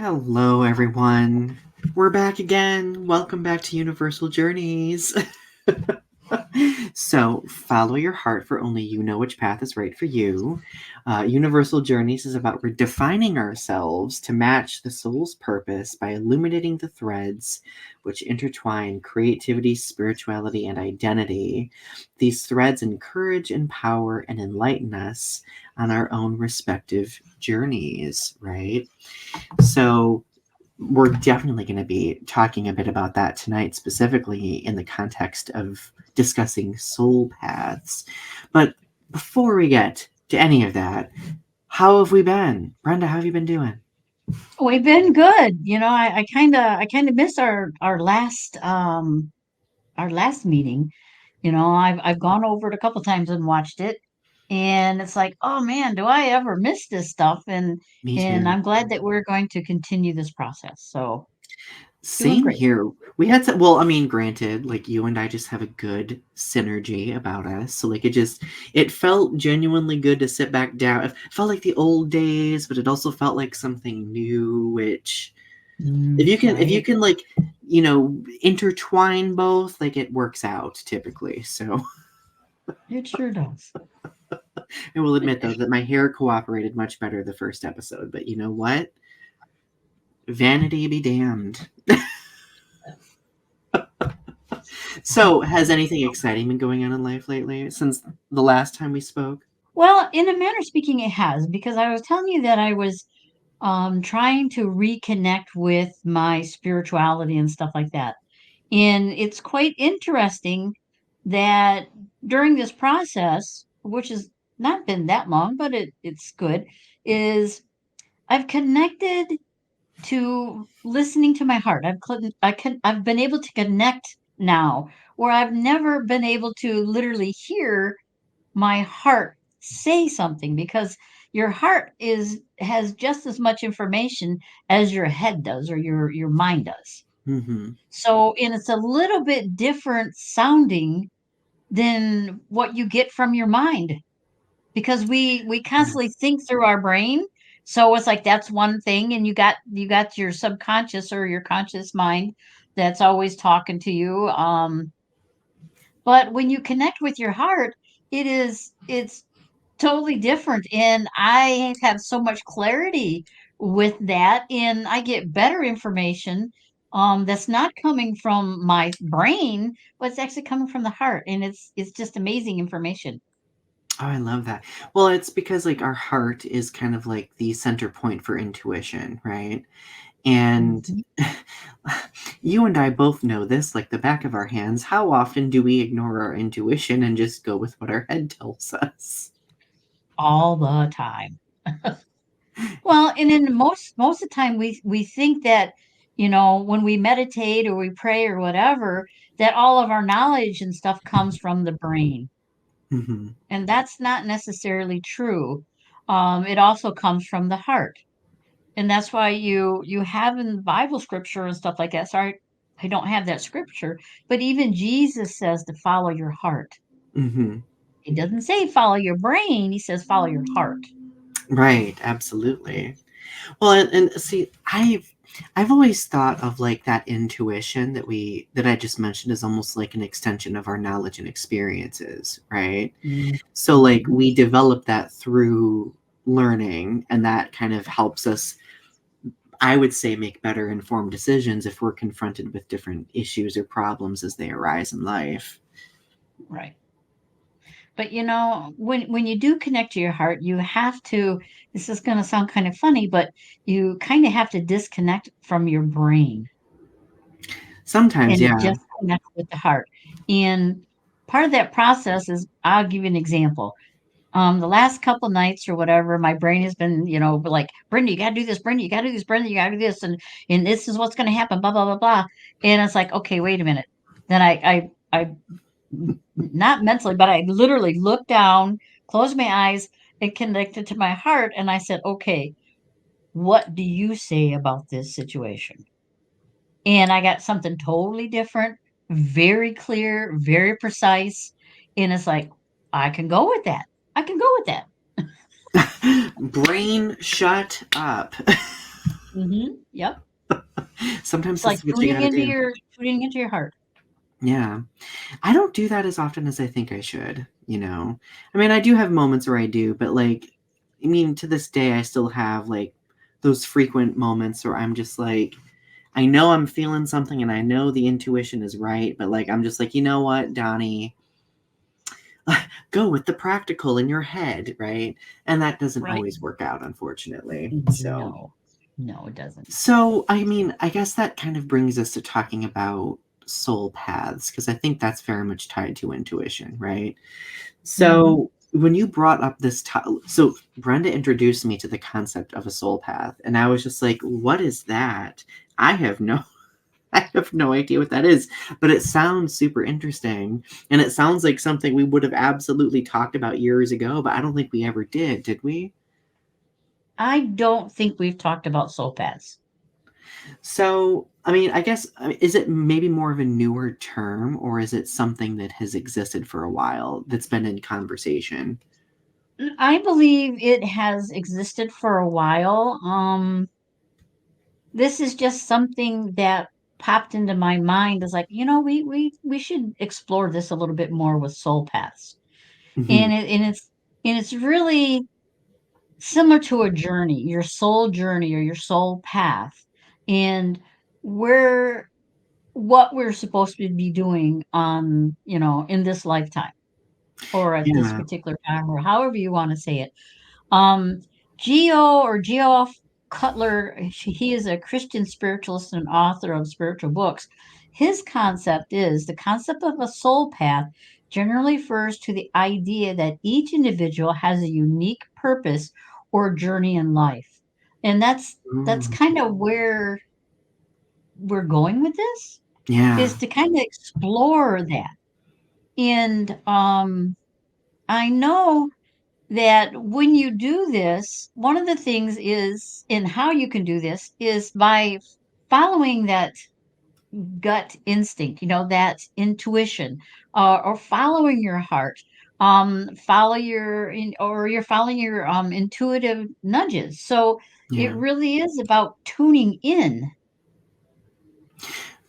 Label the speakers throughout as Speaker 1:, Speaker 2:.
Speaker 1: Hello, everyone. We're back again. Welcome back to Universal Journeys. So, follow your heart, for only you know which path is right for you. Universal Journeys is about redefining ourselves to match the soul's purpose by illuminating the threads which intertwine creativity, spirituality, and identity. These threads encourage, empower, and enlighten us on our own respective journeys, right? So, we're definitely going to be talking a bit about that tonight, specifically in the context of discussing soul paths. But before we get to any of that, how have we been? Brenda, how have you been doing?
Speaker 2: We've been good. I kind of miss our last meeting. I've gone over it a couple times and watched it, and it's like, oh man, do I ever miss this stuff? And
Speaker 1: Me
Speaker 2: and
Speaker 1: too.
Speaker 2: I'm glad that we're going to continue this process. So doing
Speaker 1: Same
Speaker 2: great.
Speaker 1: here. We had to, well, I mean, granted, like you and I just have a good synergy about us. So like it felt genuinely good to sit back down. It felt like the old days, but it also felt like something new, which if you
Speaker 2: Right.
Speaker 1: can like, intertwine both, like it works out typically. So
Speaker 2: It sure does.
Speaker 1: I will admit though that my hair cooperated much better the first episode, but you know what? Vanity be damned. So, has anything exciting been going on in life lately since the last time we spoke?
Speaker 2: Well, in a manner speaking, it has, because I was telling you that I was trying to reconnect with my spirituality and stuff like that. And it's quite interesting that during this process, which has not been that long, but it's good, is I've connected to listening to my heart. I've been able to connect now where I've never been able to literally hear my heart say something, because your heart is has just as much information as your head does, or your mind does.
Speaker 1: Mm-hmm.
Speaker 2: So, and it's a little bit different sounding than what you get from your mind, because we constantly think through our brain. So it's like that's one thing, and you got your subconscious or your conscious mind that's always talking to you. But when you connect with your heart, it's totally different, and I have so much clarity with that, and I get better information that's not coming from my brain, but it's actually coming from the heart, and it's just amazing information.
Speaker 1: Oh, I love that. Well, it's because like our heart is kind of like the center point for intuition, right? And
Speaker 2: Mhm.
Speaker 1: you and I both know this like the back of our hands. How often do we ignore our intuition and just go with what our head tells us?
Speaker 2: All the time. Well, and then most of the time we think that, when we meditate or we pray or whatever, that all of our knowledge and stuff comes from the brain.
Speaker 1: Hmm.
Speaker 2: And that's not necessarily true. It also comes from the heart. And that's why you have in the Bible scripture and stuff like that. Sorry, I don't have that scripture, but even Jesus says to follow your heart.
Speaker 1: Hmm.
Speaker 2: He doesn't say follow your brain, he says follow your heart.
Speaker 1: Right, absolutely. Well, and see, I've always thought of like that intuition that I just mentioned as almost like an extension of our knowledge and experiences, right? So like
Speaker 2: Mhm.
Speaker 1: we develop that through learning, and that kind of helps us, I would say, make better informed decisions if we're confronted with different issues or problems as they arise in life.
Speaker 2: Right. But when you do connect to your heart, you have to, this is going to sound kind of funny, but you kind of have to disconnect from your brain
Speaker 1: Sometimes,
Speaker 2: and
Speaker 1: yeah.
Speaker 2: just connect with the heart. And part of that process is, I'll give you an example. The last couple nights or whatever, my brain has been, like, Brenda, you gotta do this, Brenda, you gotta do this, Brenda, you gotta do this, and this is what's gonna happen, blah, blah, blah, blah. And it's like, okay, wait a minute. Then I not mentally, but I literally looked down, closed my eyes, and connected to my heart. And I said, okay, what do you say about this situation? And I got something totally different, very clear, very precise. And it's like, I can go with that. I can go with that.
Speaker 1: Brain, shut up.
Speaker 2: Yep.
Speaker 1: Sometimes
Speaker 2: It's like
Speaker 1: that's what you gotta do.
Speaker 2: tuning into your heart.
Speaker 1: Yeah. I don't do that as often as I think I should, you know? I mean, I do have moments where I do, but, like, I mean, to this day, I still have, like, those frequent moments where I'm just like, I know I'm feeling something and I know the intuition is right, but, like, I'm just like, "You know what, Donnie? Go with the practical in your head," right? And that doesn't
Speaker 2: Right?
Speaker 1: always work out, unfortunately.
Speaker 2: No, no, it doesn't.
Speaker 1: I mean, I guess that kind of brings us to talking about soul paths, because I think that's very much tied to intuition, right?
Speaker 2: Hmm.
Speaker 1: So when you brought up so Brenda introduced me to the concept of a soul path, and I was just like, "What is that?" I have no, I have no idea what that is, but it sounds super interesting, and it sounds like something we would have absolutely talked about years ago, but I don't think we ever did we?
Speaker 2: I don't think we've talked about soul paths.
Speaker 1: So, I mean, I guess, is it maybe more of a newer term, or is it something that has existed for a while that's been in conversation?
Speaker 2: I believe it has existed for a while. This is just something that popped into my mind as like, we should explore this a little bit more with soul paths.
Speaker 1: Mhm.
Speaker 2: And it's really similar to a journey, your soul journey or your soul path, and where what we're supposed to be doing on, in this lifetime or at this
Speaker 1: Yeah.
Speaker 2: particular time or however you want to say it. Um, Geo Cutler, he is a Christian spiritualist and author of spiritual books. His concept is the concept of a soul path generally refers to the idea that each individual has a unique purpose or journey in life. And that's
Speaker 1: Mm.
Speaker 2: kind of where we're going with this,
Speaker 1: Yeah.
Speaker 2: is to kind of explore that. And I know that when you do this, one of the things is, and how you can do this is by following that gut instinct, that intuition, or following your heart. Or you're following your intuitive nudges. So it
Speaker 1: Yeah.
Speaker 2: really is about tuning in.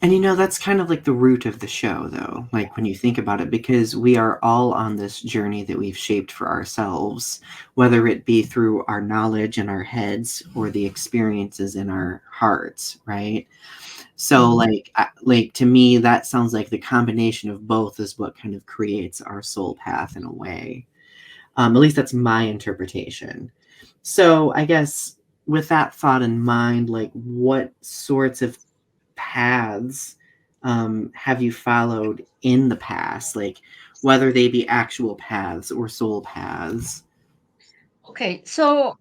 Speaker 1: And that's kind of like the root of the show, though, like when you think about it, because we are all on this journey that we've shaped for ourselves, whether it be through our knowledge in our heads or the experiences in our hearts, right? So,
Speaker 2: Mhm.
Speaker 1: like to me, that sounds like the combination of both is what kind of creates our soul path in a way. At least that's my interpretation. So, I guess with that thought in mind, like what sorts of paths have you followed in the past? Like whether they be actual paths or soul paths?
Speaker 2: Okay, so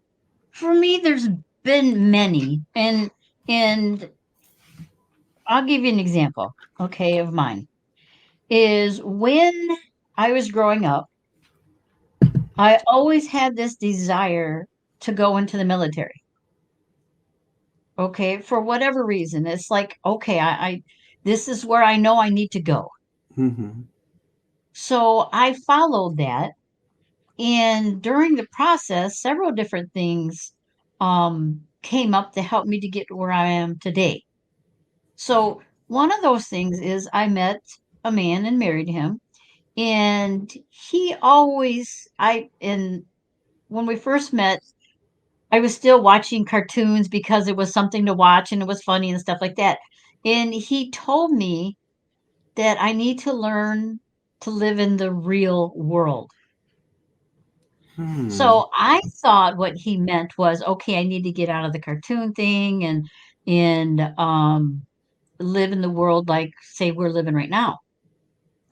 Speaker 2: for me, there's been many, and I'll give you an example, okay, of mine. Is when I was growing up, I always had this desire to go into the military. Okay, for whatever reason, it's like, okay, I this is where I know I need to go.
Speaker 1: Hmm.
Speaker 2: So I followed that, and during the process, several different things came up to help me to get to where I am today. So one of those things is I met a man and married him, and he always I and when we first met, I was still watching cartoons because it was something to watch and it was funny and stuff like that. And he told me that I need to learn to live in the real world.
Speaker 1: Hmm.
Speaker 2: So I thought what he meant was, okay, I need to get out of the cartoon thing and live in the world like say we're living right now,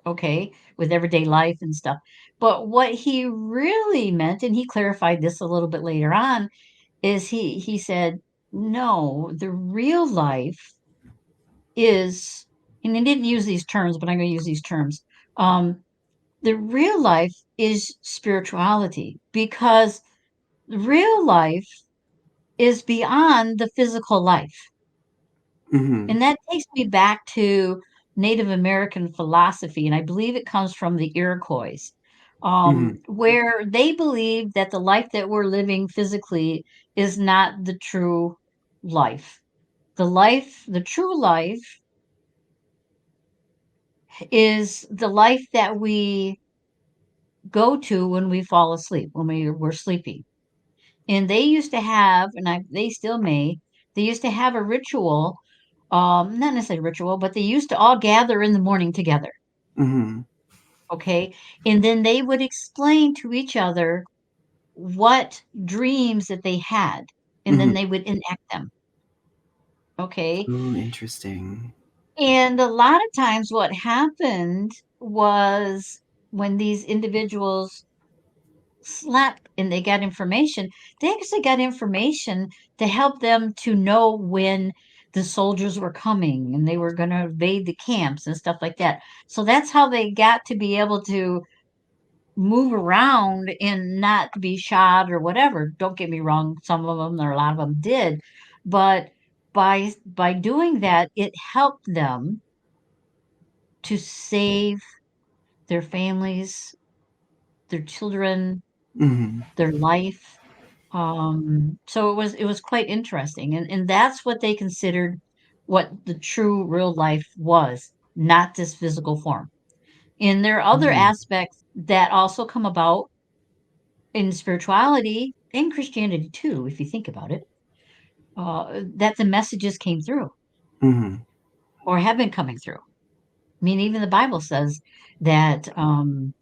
Speaker 2: okay, with everyday life and stuff. But what he really meant, and he clarified this a little bit later on, is he said, no, the real life is, and he didn't use these terms, but I'm going to use these terms. Um, the real life is spirituality because real life is beyond the physical life.
Speaker 1: Hmm.
Speaker 2: And that takes me back to Native American philosophy, and I believe it comes from the Iroquois,
Speaker 1: Hmm.
Speaker 2: where they believe that the life that we're living physically is not the true. life. The true life is the life that we go to when we fall asleep, when we're sleeping. And they used to have, and they still may, they used to have a ritual, not necessarily ritual, but they used to all gather in the morning together.
Speaker 1: Mm-hmm.
Speaker 2: Okay. And then they would explain to each other what dreams that they had, and
Speaker 1: Mm-hmm.
Speaker 2: then they would enact them. Okay.
Speaker 1: Oh, interesting.
Speaker 2: And a lot of times what happened was when these individuals slept and they got information, they actually got information to help them to know when the soldiers were coming and they were going to invade the camps and stuff like that. So that's how they got to be able to move around and not be shot or whatever. Don't get me wrong, some of them or a lot of them did, but by doing that, it helped them to save their families, their children,
Speaker 1: Mm-hmm.
Speaker 2: their life. So it was quite interesting, and that's what they considered what the true real life was, not this physical form. And there are other
Speaker 1: Mm-hmm.
Speaker 2: aspects that also come about in spirituality and Christianity too, if you think about it, that the messages came through
Speaker 1: Mm-hmm.
Speaker 2: or have been coming through. I mean, even the Bible says that I'm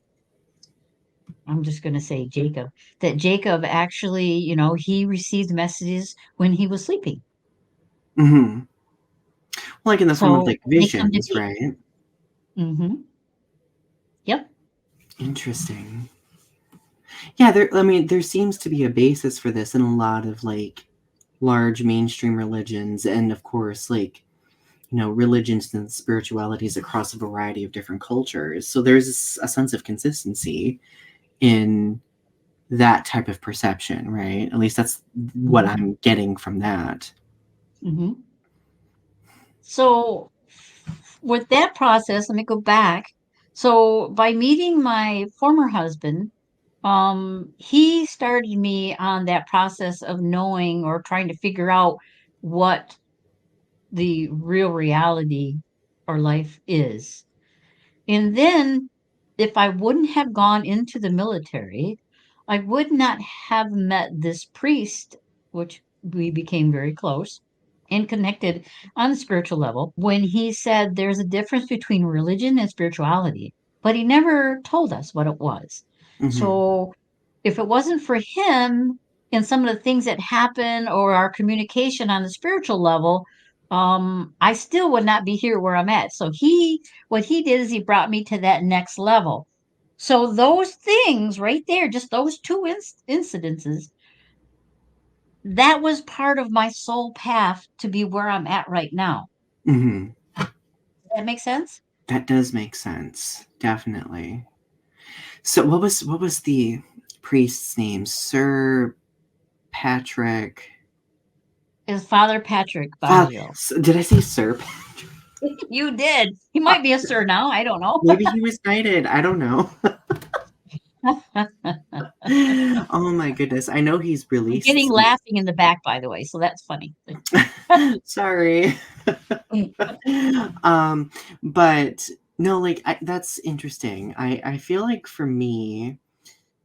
Speaker 2: just going to say Jacob, that Jacob actually, he received messages when he was sleeping.
Speaker 1: Mm-hmm. Like in the form of
Speaker 2: So
Speaker 1: like
Speaker 2: they come to
Speaker 1: visions,
Speaker 2: be.
Speaker 1: right?
Speaker 2: Hmm. Yep.
Speaker 1: Interesting. Yeah, I mean, there seems to be a basis for this in a lot of like large mainstream religions, and of course, like, religions and spiritualities across a variety of different cultures. So there's a sense of consistency in that type of perception, right? At least that's what
Speaker 2: Hmm.
Speaker 1: I'm getting from that.
Speaker 2: Hmm. So with that process, let me go back. So by meeting my former husband, he started me on that process of knowing or trying to figure out what the real reality or life is. And then, if I wouldn't have gone into the military, I would not have met this priest, which we became very close and connected on the spiritual level, when he said there's a difference between religion and spirituality, but he never told us what it was.
Speaker 1: Hmm.
Speaker 2: So, if it wasn't for him and some of the things that happen or our communication on the spiritual level, I still would not be here where I'm at. So what he did is he brought me to that next level. So those things right there, just those two incidences, that was part of my soul path to be where I'm at right now.
Speaker 1: Hmm.
Speaker 2: Does that make sense?
Speaker 1: That does make sense, definitely. So what was the priest's name? Sir Patrick.
Speaker 2: Is Father Patrick
Speaker 1: Father,
Speaker 2: Baggio.
Speaker 1: did I say Sir Patrick?
Speaker 2: You did. He might be a sir now. I don't know.
Speaker 1: Maybe he was knighted. I don't know. Oh my goodness. I know he's
Speaker 2: I'm
Speaker 1: released
Speaker 2: getting
Speaker 1: some.
Speaker 2: laughing in the back, by the way, so that's funny.
Speaker 1: Sorry. um, but no, like that's interesting. I feel like for me,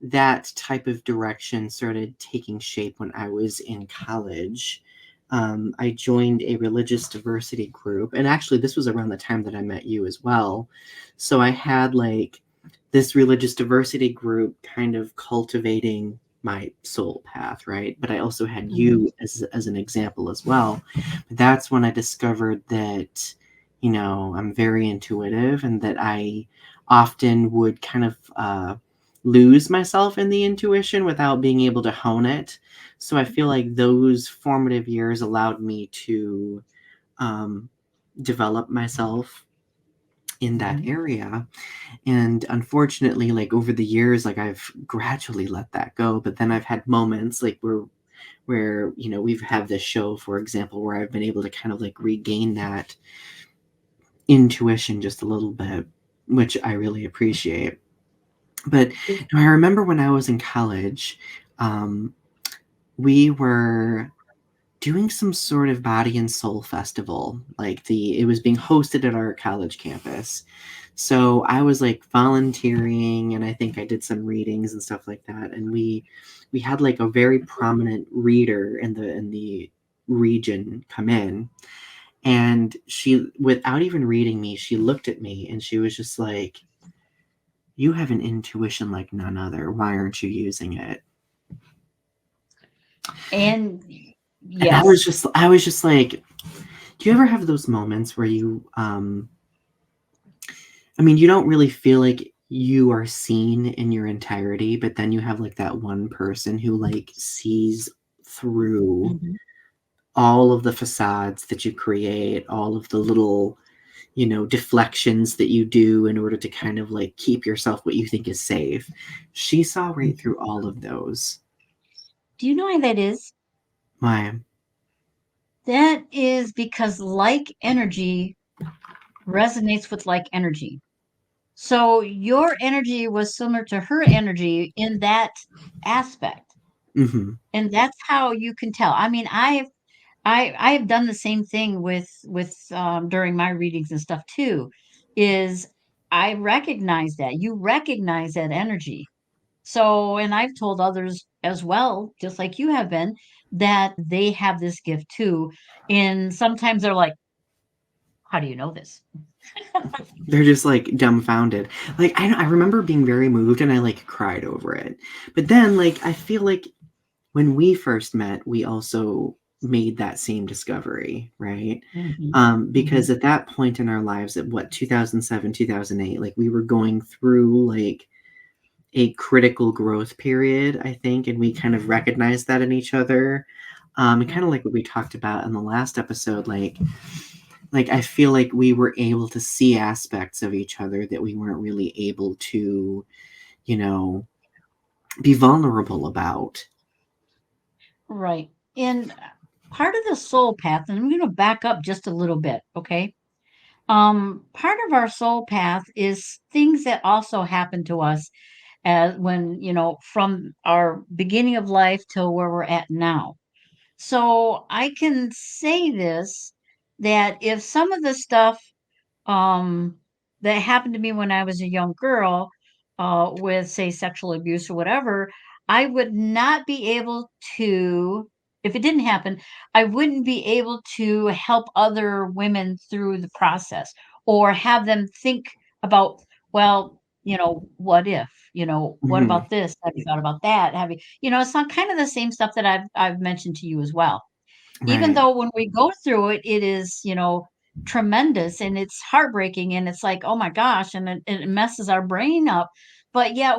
Speaker 1: that type of direction started taking shape when I was in college. I joined a religious diversity group, and actually, this was around the time that I met you as well. So I had like this religious diversity group kind of cultivating my soul path, right? But I also had
Speaker 2: Mhm.
Speaker 1: you as an example as well. But that's when I discovered that, I'm very intuitive and that I often would kind of lose myself in the intuition without being able to hone it. So I feel like those formative years allowed me to um, develop myself in that
Speaker 2: Mhm.
Speaker 1: area. And unfortunately, like over the years, like I've gradually let that go. But then I've had moments like where we've had this show, for example, where I've been able to kind of like regain that intuition just a little bit, which I really appreciate. But I remember when I was in college, um, we were doing some sort of body and soul festival. It was being hosted at our college campus. So I was like volunteering, and I think I did some readings and stuff like that. And we had like a very prominent reader in the region come in, and she, without even reading me, she looked at me and she was just like, "You have an intuition like none other. Why aren't you using it?"
Speaker 2: And
Speaker 1: And
Speaker 2: yes.
Speaker 1: I was just like, do you ever have those moments where you I mean, you don't really feel like you are seen in your entirety, but then you have like that one person who like sees through
Speaker 2: Mhm.
Speaker 1: all of the facades that you create, all of the little, deflections that you do in order to kind of like keep yourself what you think is safe. She saw right
Speaker 2: Mhm.
Speaker 1: through all of those.
Speaker 2: Do you know why that is?
Speaker 1: Why?
Speaker 2: That is because like energy resonates with like energy. So your energy was similar to her energy in that aspect.
Speaker 1: Mm-hmm.
Speaker 2: And that's how you can tell. I mean, I have done the same thing with during my readings and stuff too, is I recognize that. You recognize that energy. So, and I've told others as well, just like you have been, that they have this gift too. And sometimes they're like, how do you know this?
Speaker 1: They're just like dumbfounded. Like I remember being very moved and I like cried over it. But then like I feel like when we first met, we also made that same discovery, right?
Speaker 2: Hmm. Hmm.
Speaker 1: Because at that point in our lives, at what, 2007, 2008, like we were going through like a critical growth period, I think, and we kind of recognized that in each other. And kind of like what we talked about in the last episode, like I feel like we were able to see aspects of each other that we weren't really able to, you know, be vulnerable about.
Speaker 2: Right. And part of the soul path, and I'm going to back up just a little bit, okay? Part of our soul path is things that also happen to us as when, from our beginning of life till where we're at now. So I can say this, that if some of the stuff um, that happened to me when I was a young girl, with say sexual abuse or whatever, I would not be able to, if it didn't happen, I wouldn't be able to help other women through the process or have them think about, well, what if, what
Speaker 1: Hmm.
Speaker 2: about this? Have you thought about that? Have you, it's not kind of the same stuff that I've mentioned to you as well, even
Speaker 1: Right.
Speaker 2: though when we go through it, it is, tremendous and it's heartbreaking and it's like, oh my gosh, and it messes our brain up. But yet,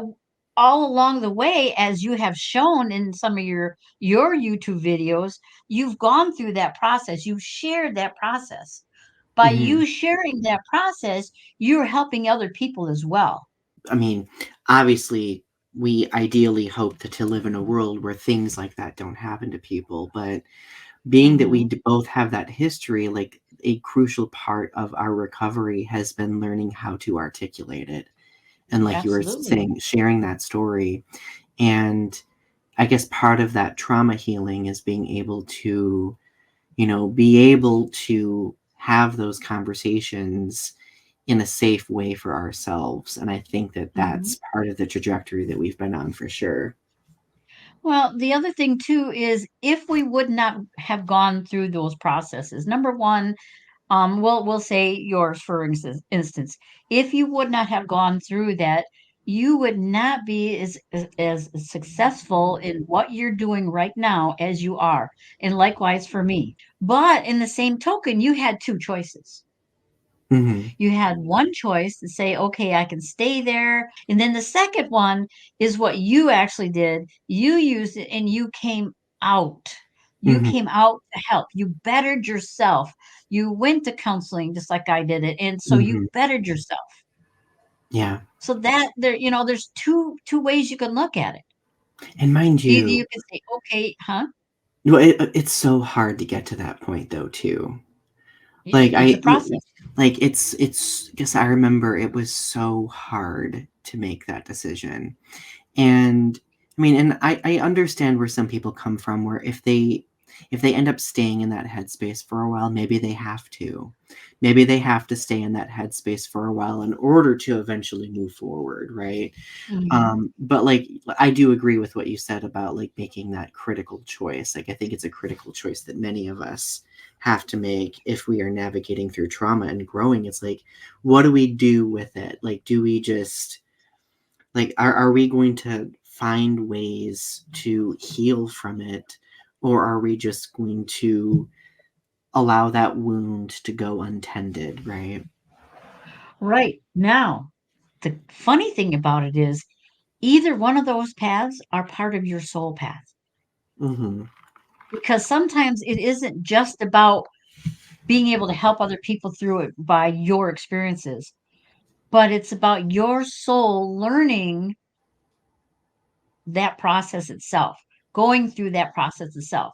Speaker 2: all along the way, as you have shown in some of your YouTube videos, you've gone through that process. You've shared that process. By
Speaker 1: Hmm.
Speaker 2: you sharing that process, you're helping other people as well.
Speaker 1: I mean, obviously, we ideally hope to live in a world where things like that don't happen to people. But being that we
Speaker 2: Hmm.
Speaker 1: both have that history, like a crucial part of our recovery has been learning how to articulate it. And like you were
Speaker 2: Absolutely.
Speaker 1: saying, sharing that story. And I guess part of that trauma healing is being able to, be able to have those conversations in a safe way for ourselves. And I think that
Speaker 2: Hmm.
Speaker 1: that's part of the trajectory that we've been on for sure.
Speaker 2: Well, the other thing too is if we would not have gone through those processes, number one, we'll say yours for instance, if you would not have gone through that, you would not be as successful in what you're doing right now as you are, and likewise for me. But in the same token, you had two choices.
Speaker 1: Hmm.
Speaker 2: You had one choice to say, okay, I can stay there. And then the second one is what you actually did. You used it and you came out. You
Speaker 1: Hmm.
Speaker 2: came out to help. You bettered yourself. You went to counseling just like I did it. And so you
Speaker 1: Hmm.
Speaker 2: bettered yourself.
Speaker 1: Yeah.
Speaker 2: So that there, there's two ways you can look at it.
Speaker 1: And mind
Speaker 2: Either
Speaker 1: you,
Speaker 2: you can say, okay, huh?
Speaker 1: it's so hard to get to that point though, too. Like
Speaker 2: It's a process.
Speaker 1: like it's because I remember it was so hard to make that decision. And I mean, and I understand where some people come from, where if they if they end up staying in that headspace for a while, maybe they have to. Maybe they have to stay in that headspace for a while in order to eventually move forward, right?
Speaker 2: Mhm.
Speaker 1: But like I do agree with what you said about like making that critical choice. Like I think it's a critical choice that many of us have to make if we are navigating through trauma and growing. It's like, what do we do with it? Like, do we just like are we going to find ways to heal from it, or are we just going to allow that wound to go untended, right?
Speaker 2: Right. Now, the funny thing about it is either one of those paths are part of your soul path
Speaker 1: Mm-hmm.
Speaker 2: because sometimes it isn't just about being able to help other people through it by your experiences, but it's about your soul learning that process itself, going through that process itself.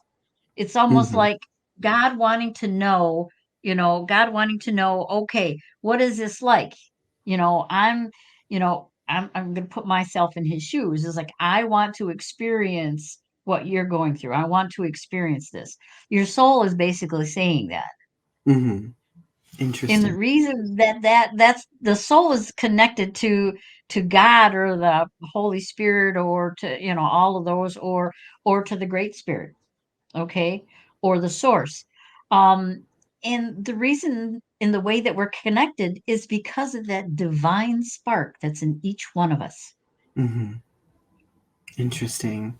Speaker 2: It's almost
Speaker 1: Mm-hmm.
Speaker 2: like God wanting to know, God wanting to know, okay, what is this like? I'm going to put myself in his shoes. It's like, I want to experience what you're going through. I want to experience this. Your soul is basically saying that.
Speaker 1: Mm-hmm.
Speaker 2: And the
Speaker 1: Interesting.
Speaker 2: reason that's the soul is connected to God or the Holy Spirit or to, all of those or to the Great Spirit, okay, or the source. Um, and the reason in the way that we're connected is because of that divine spark that's in each one of us.
Speaker 1: Mm-hmm. Interesting.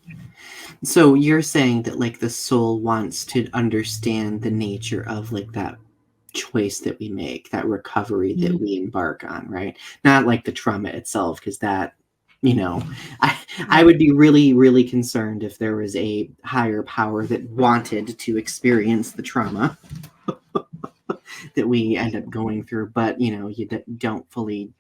Speaker 1: So you're saying that like the soul wants to understand the nature of like that choice that we make, that recovery that
Speaker 2: Mhm.
Speaker 1: we embark on, right? Not like the trauma itself, because that, you know, I I
Speaker 2: Right.
Speaker 1: would be really, really concerned if there was a higher power that wanted to experience the trauma that we end up going through, but you don't fully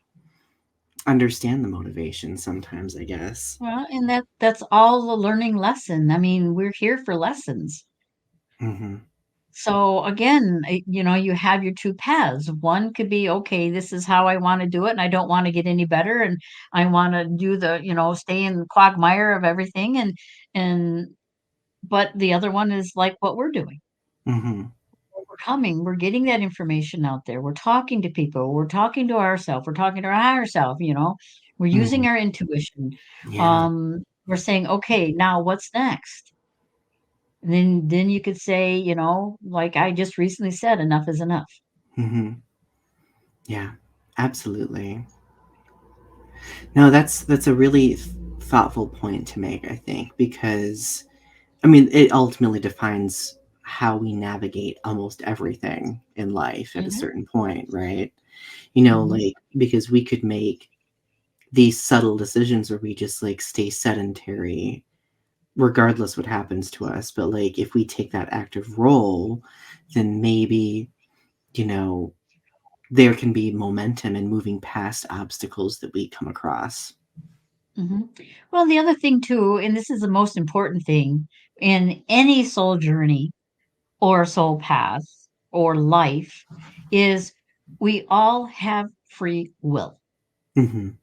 Speaker 1: understand the motivation sometimes, I guess.
Speaker 2: Well, and that's all the learning lesson. I mean, we're here for lessons.
Speaker 1: Mm-hmm.
Speaker 2: So again, you have your two paths. One could be, okay, this is how I want to do it, and I don't want to get any better, and I want to do stay in the quagmire of everything, and but the other one is like what we're doing.
Speaker 1: Mm-hmm.
Speaker 2: We're getting that information out there. We're talking to people, we're talking to ourselves, we're talking to our higher self, we're
Speaker 1: Mm-hmm.
Speaker 2: using our intuition.
Speaker 1: Yeah.
Speaker 2: We're saying, okay, now what's next? And then you could say, like I just recently said, enough is enough.
Speaker 1: Mm-hmm. Yeah. Absolutely. No, that's a really thoughtful point to make, I think, because I mean, it ultimately defines how we navigate almost everything in life at a
Speaker 2: Mhm,
Speaker 1: certain point, right?
Speaker 2: mhm,
Speaker 1: Like because we could make these subtle decisions where we just like stay sedentary regardless what happens to us, but like if we take that active role, then maybe, you know, there can be momentum in moving past obstacles that we come across.
Speaker 2: mhm. Well, the other thing too, and this is the most important thing in any soul journey or soul path or life, is we all have free will.
Speaker 1: Mhm.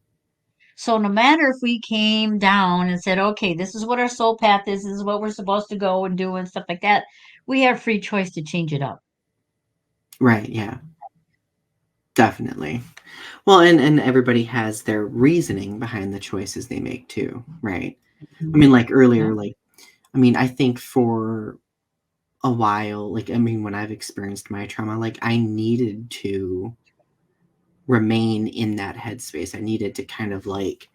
Speaker 2: So no matter if we came down and said, okay, this is what our soul path is, this is what we're supposed to go and do and stuff like that, we have free choice to change it up.
Speaker 1: Right, yeah. Definitely. Well, and everybody has their reasoning behind the choices they make too, right? I
Speaker 2: Mhm.
Speaker 1: mean, like
Speaker 2: Yeah.
Speaker 1: earlier, like I mean, I think for a while, like I mean, when I've experienced my trauma, like I needed to remain in that headspace. I needed to kind of like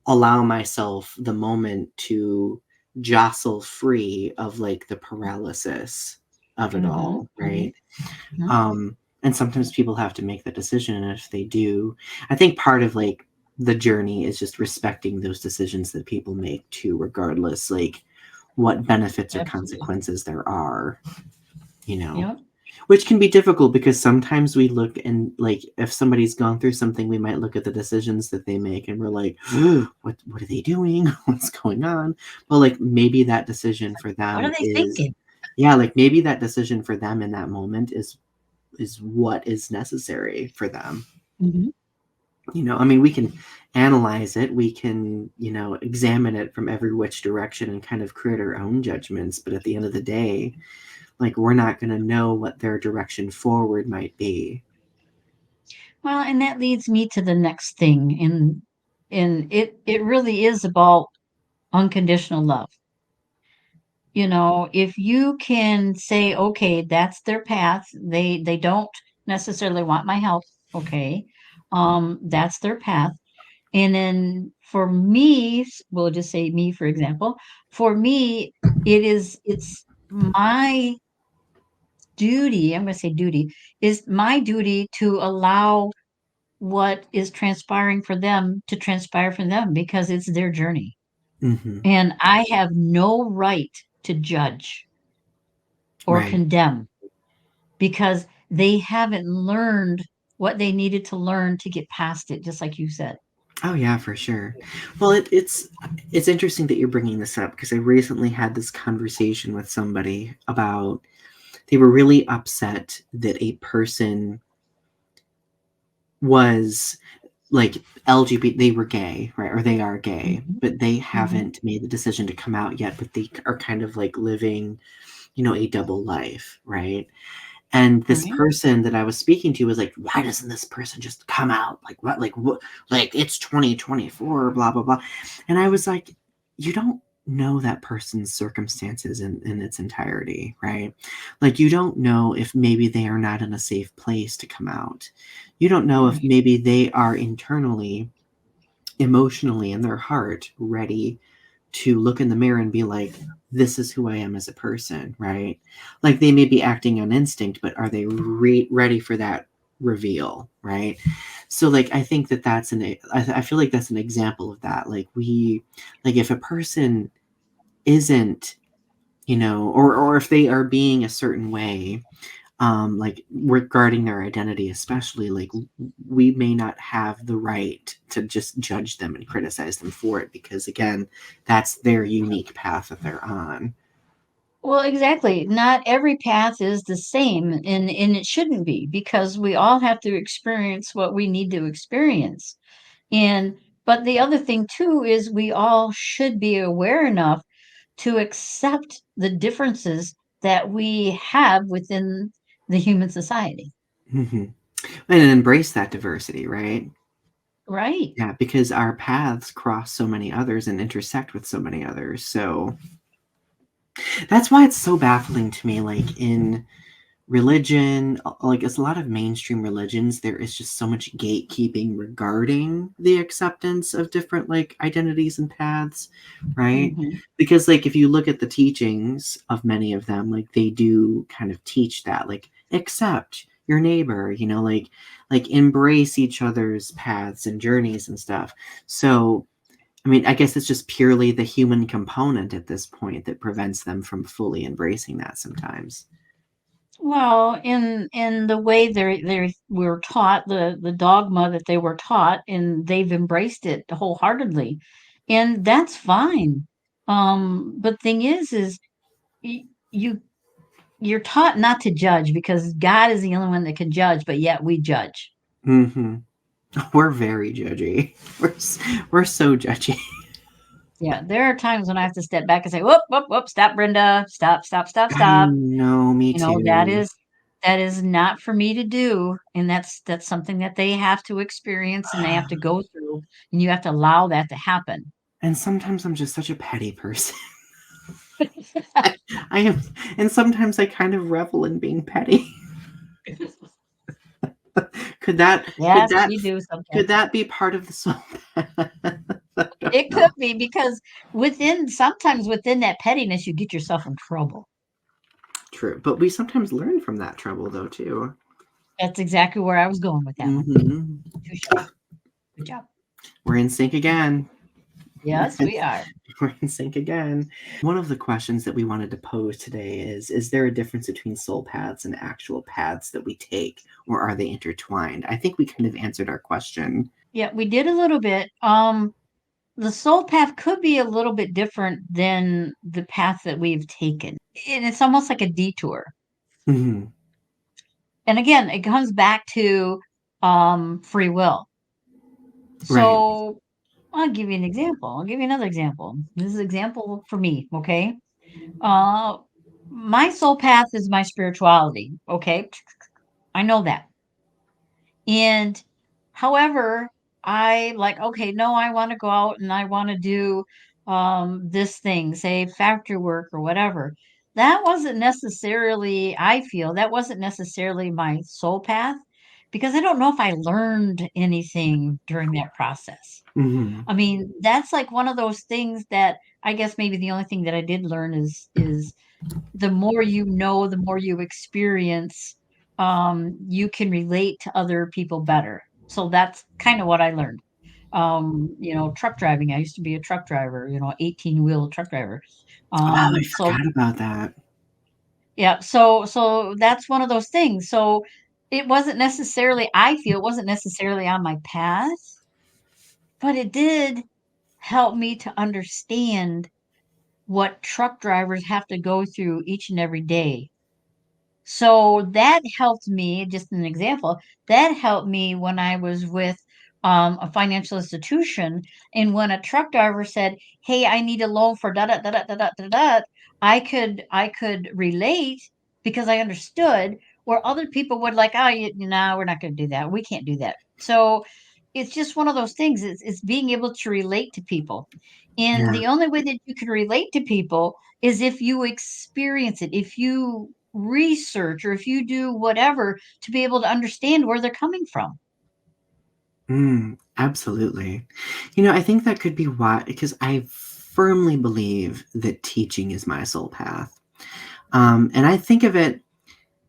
Speaker 1: allow myself the moment to jostle free of like the paralysis of it
Speaker 2: Hmm.
Speaker 1: all,
Speaker 2: Hmm.
Speaker 1: right? And sometimes people have to make that decision, and if they do, I think part of like the journey is just respecting those decisions that people make too, regardless like what benefits or
Speaker 2: Absolutely.
Speaker 1: consequences there are, you know.
Speaker 2: Yep.
Speaker 1: Which can be difficult because sometimes we look and like if somebody's gone through something, we might look at the decisions that they make and we're like, what are they doing? What's going on? But like maybe that decision for
Speaker 2: What
Speaker 1: them
Speaker 2: are they
Speaker 1: is
Speaker 2: thinking?
Speaker 1: yeah, like maybe that decision for them in that moment is what is necessary for them.
Speaker 2: Hmm.
Speaker 1: I mean, we can analyze it, we can, examine it from every which direction and kind of create our own judgments. But at the end of the day, like, we're not going to know what their direction forward might be.
Speaker 2: Well, and that leads me to the next thing, and it really is about unconditional love. If you can say, okay, that's their path. They don't necessarily want my help. Okay. That's their path. And then for me, we'll just say me, for example, for me, it's my duty, I'm going to say duty, is my duty to allow what is transpiring for them to transpire for them because it's their journey.
Speaker 1: Hmm.
Speaker 2: And I have no right to judge or
Speaker 1: Right.
Speaker 2: condemn because they haven't learned what they needed to learn to get past it, just like you said.
Speaker 1: Oh yeah, for sure. Well, it's interesting that you're bringing this up because I recently had this conversation with somebody about they were really upset that a person was like LGBT, they were gay, right? Or they are gay,
Speaker 2: Mhm,
Speaker 1: but they
Speaker 2: mhm.
Speaker 1: haven't made the decision to come out yet, but they are kind of like living, a double life, right? And this
Speaker 2: Right.
Speaker 1: person that I was speaking to was like, why doesn't this person just come out? Like, what? Like, what? Like, it's 2024, blah, blah, blah. And I was like, you don't know that person's circumstances in its entirety, right? Like, you don't know if maybe they are not in a safe place to come out. You don't know if
Speaker 2: Right.
Speaker 1: maybe they are internally, emotionally, in their heart ready to look in the mirror and be like, this is who I am as a person, right? Like they may be acting on instinct, but are they ready for that reveal, right? So like I think that I feel like that's an example of that. Like if a person isn't, or if they are being a certain way, like regarding their identity, especially, like we may not have the right to just judge them and criticize them for it because again, that's their unique path that they're on.
Speaker 2: Well, exactly. Not every path is the same, and it shouldn't be because we all have to experience what we need to experience. And but the other thing too is we all should be aware enough to accept the differences that we have within the human society.
Speaker 1: Hmm. And embrace that diversity, right?
Speaker 2: Right.
Speaker 1: Yeah, because our paths cross so many others and intersect with so many others. So that's why it's so baffling to me, like in religion, like it's a lot of mainstream religions, there is just so much gatekeeping regarding the acceptance of different like identities and paths, right?
Speaker 2: Hmm.
Speaker 1: Because like if you look at the teachings of many of them, like they do kind of teach that, like accept your neighbor, like embrace each other's paths and journeys and stuff. So I mean, I guess it's just purely the human component at this point that prevents them from fully embracing that sometimes.
Speaker 2: Well, in the way they were taught, the dogma that they were taught, and they've embraced it wholeheartedly, and that's fine. But thing is y- you you're taught not to judge because God is the only one that can judge, but yet we judge.
Speaker 1: Hmm. We're very judgy. We're so judgy.
Speaker 2: Yeah, there are times when I have to step back and say, "Whoop, whoop, whoop! Stop, Brenda! Stop, stop, stop,
Speaker 1: I
Speaker 2: stop!"
Speaker 1: know, me
Speaker 2: That
Speaker 1: too.
Speaker 2: is not for me to do, and that's something that they have to experience and they have to go through, and you have to allow that to happen.
Speaker 1: And sometimes I'm just such a petty person. I am, and sometimes I kind of revel in being petty. Could that could
Speaker 2: Yes,
Speaker 1: that
Speaker 2: we do
Speaker 1: could
Speaker 2: sometimes.
Speaker 1: that be part of the soul path? I don't
Speaker 2: It
Speaker 1: know.
Speaker 2: could be because sometimes within that pettiness, you get yourself in trouble.
Speaker 1: True, but we sometimes learn from that trouble though too.
Speaker 2: That's exactly where I was going with that one.
Speaker 1: Hmm.
Speaker 2: Touche. Good job.
Speaker 1: We're in sync again.
Speaker 2: Yes, we are.
Speaker 1: We're in sync again. One of the questions that we wanted to pose today is there a difference between soul paths and actual paths that we take, or are they intertwined? I think we kind of answered our question.
Speaker 2: Yeah, we did a little bit. The soul path could be a little bit different than the path that we've taken. And it's almost like a detour.
Speaker 1: Hmm.
Speaker 2: And again, it comes back to free will.
Speaker 1: Right.
Speaker 2: So I'll give you an example. I'll give you another example. This is an example for me, okay? Uh, my soul path is my spirituality, okay? I know that. And however, I like, okay, no, I want to go out and I want to do this thing, say factory work or whatever. That wasn't necessarily, I feel, that wasn't necessarily my soul path because I don't know if I learned anything during that process.
Speaker 1: Hmm.
Speaker 2: I mean, that's like one of those things that I guess maybe the only thing that I did learn is the more you know, the more you experience, you can relate to other people better. So that's kind of what I learned. Truck driving. I used to be a truck driver, 18-wheel truck driver.
Speaker 1: Oh, I
Speaker 2: So
Speaker 1: forgot about that.
Speaker 2: yeah, so that's one of those things. So it wasn't necessarily, I feel it wasn't necessarily on my path, but it did help me to understand what truck drivers have to go through each and every day. So that helped me, just an example, that helped me when I was with a financial institution. And when a truck driver said, "Hey, I need a loan for da da da da da da da da," I could relate because I understood where other people would like, "Oh, no, we're not going to do that. We can't do that." So it's just one of those things. It's being able to relate to people. And
Speaker 1: Yeah.
Speaker 2: the only way that you can relate to people is if you experience it, if you research, or if you do whatever to be able to understand where they're coming from.
Speaker 1: Absolutely. I think that could be why, because I firmly believe that teaching is my soul path. And I think of it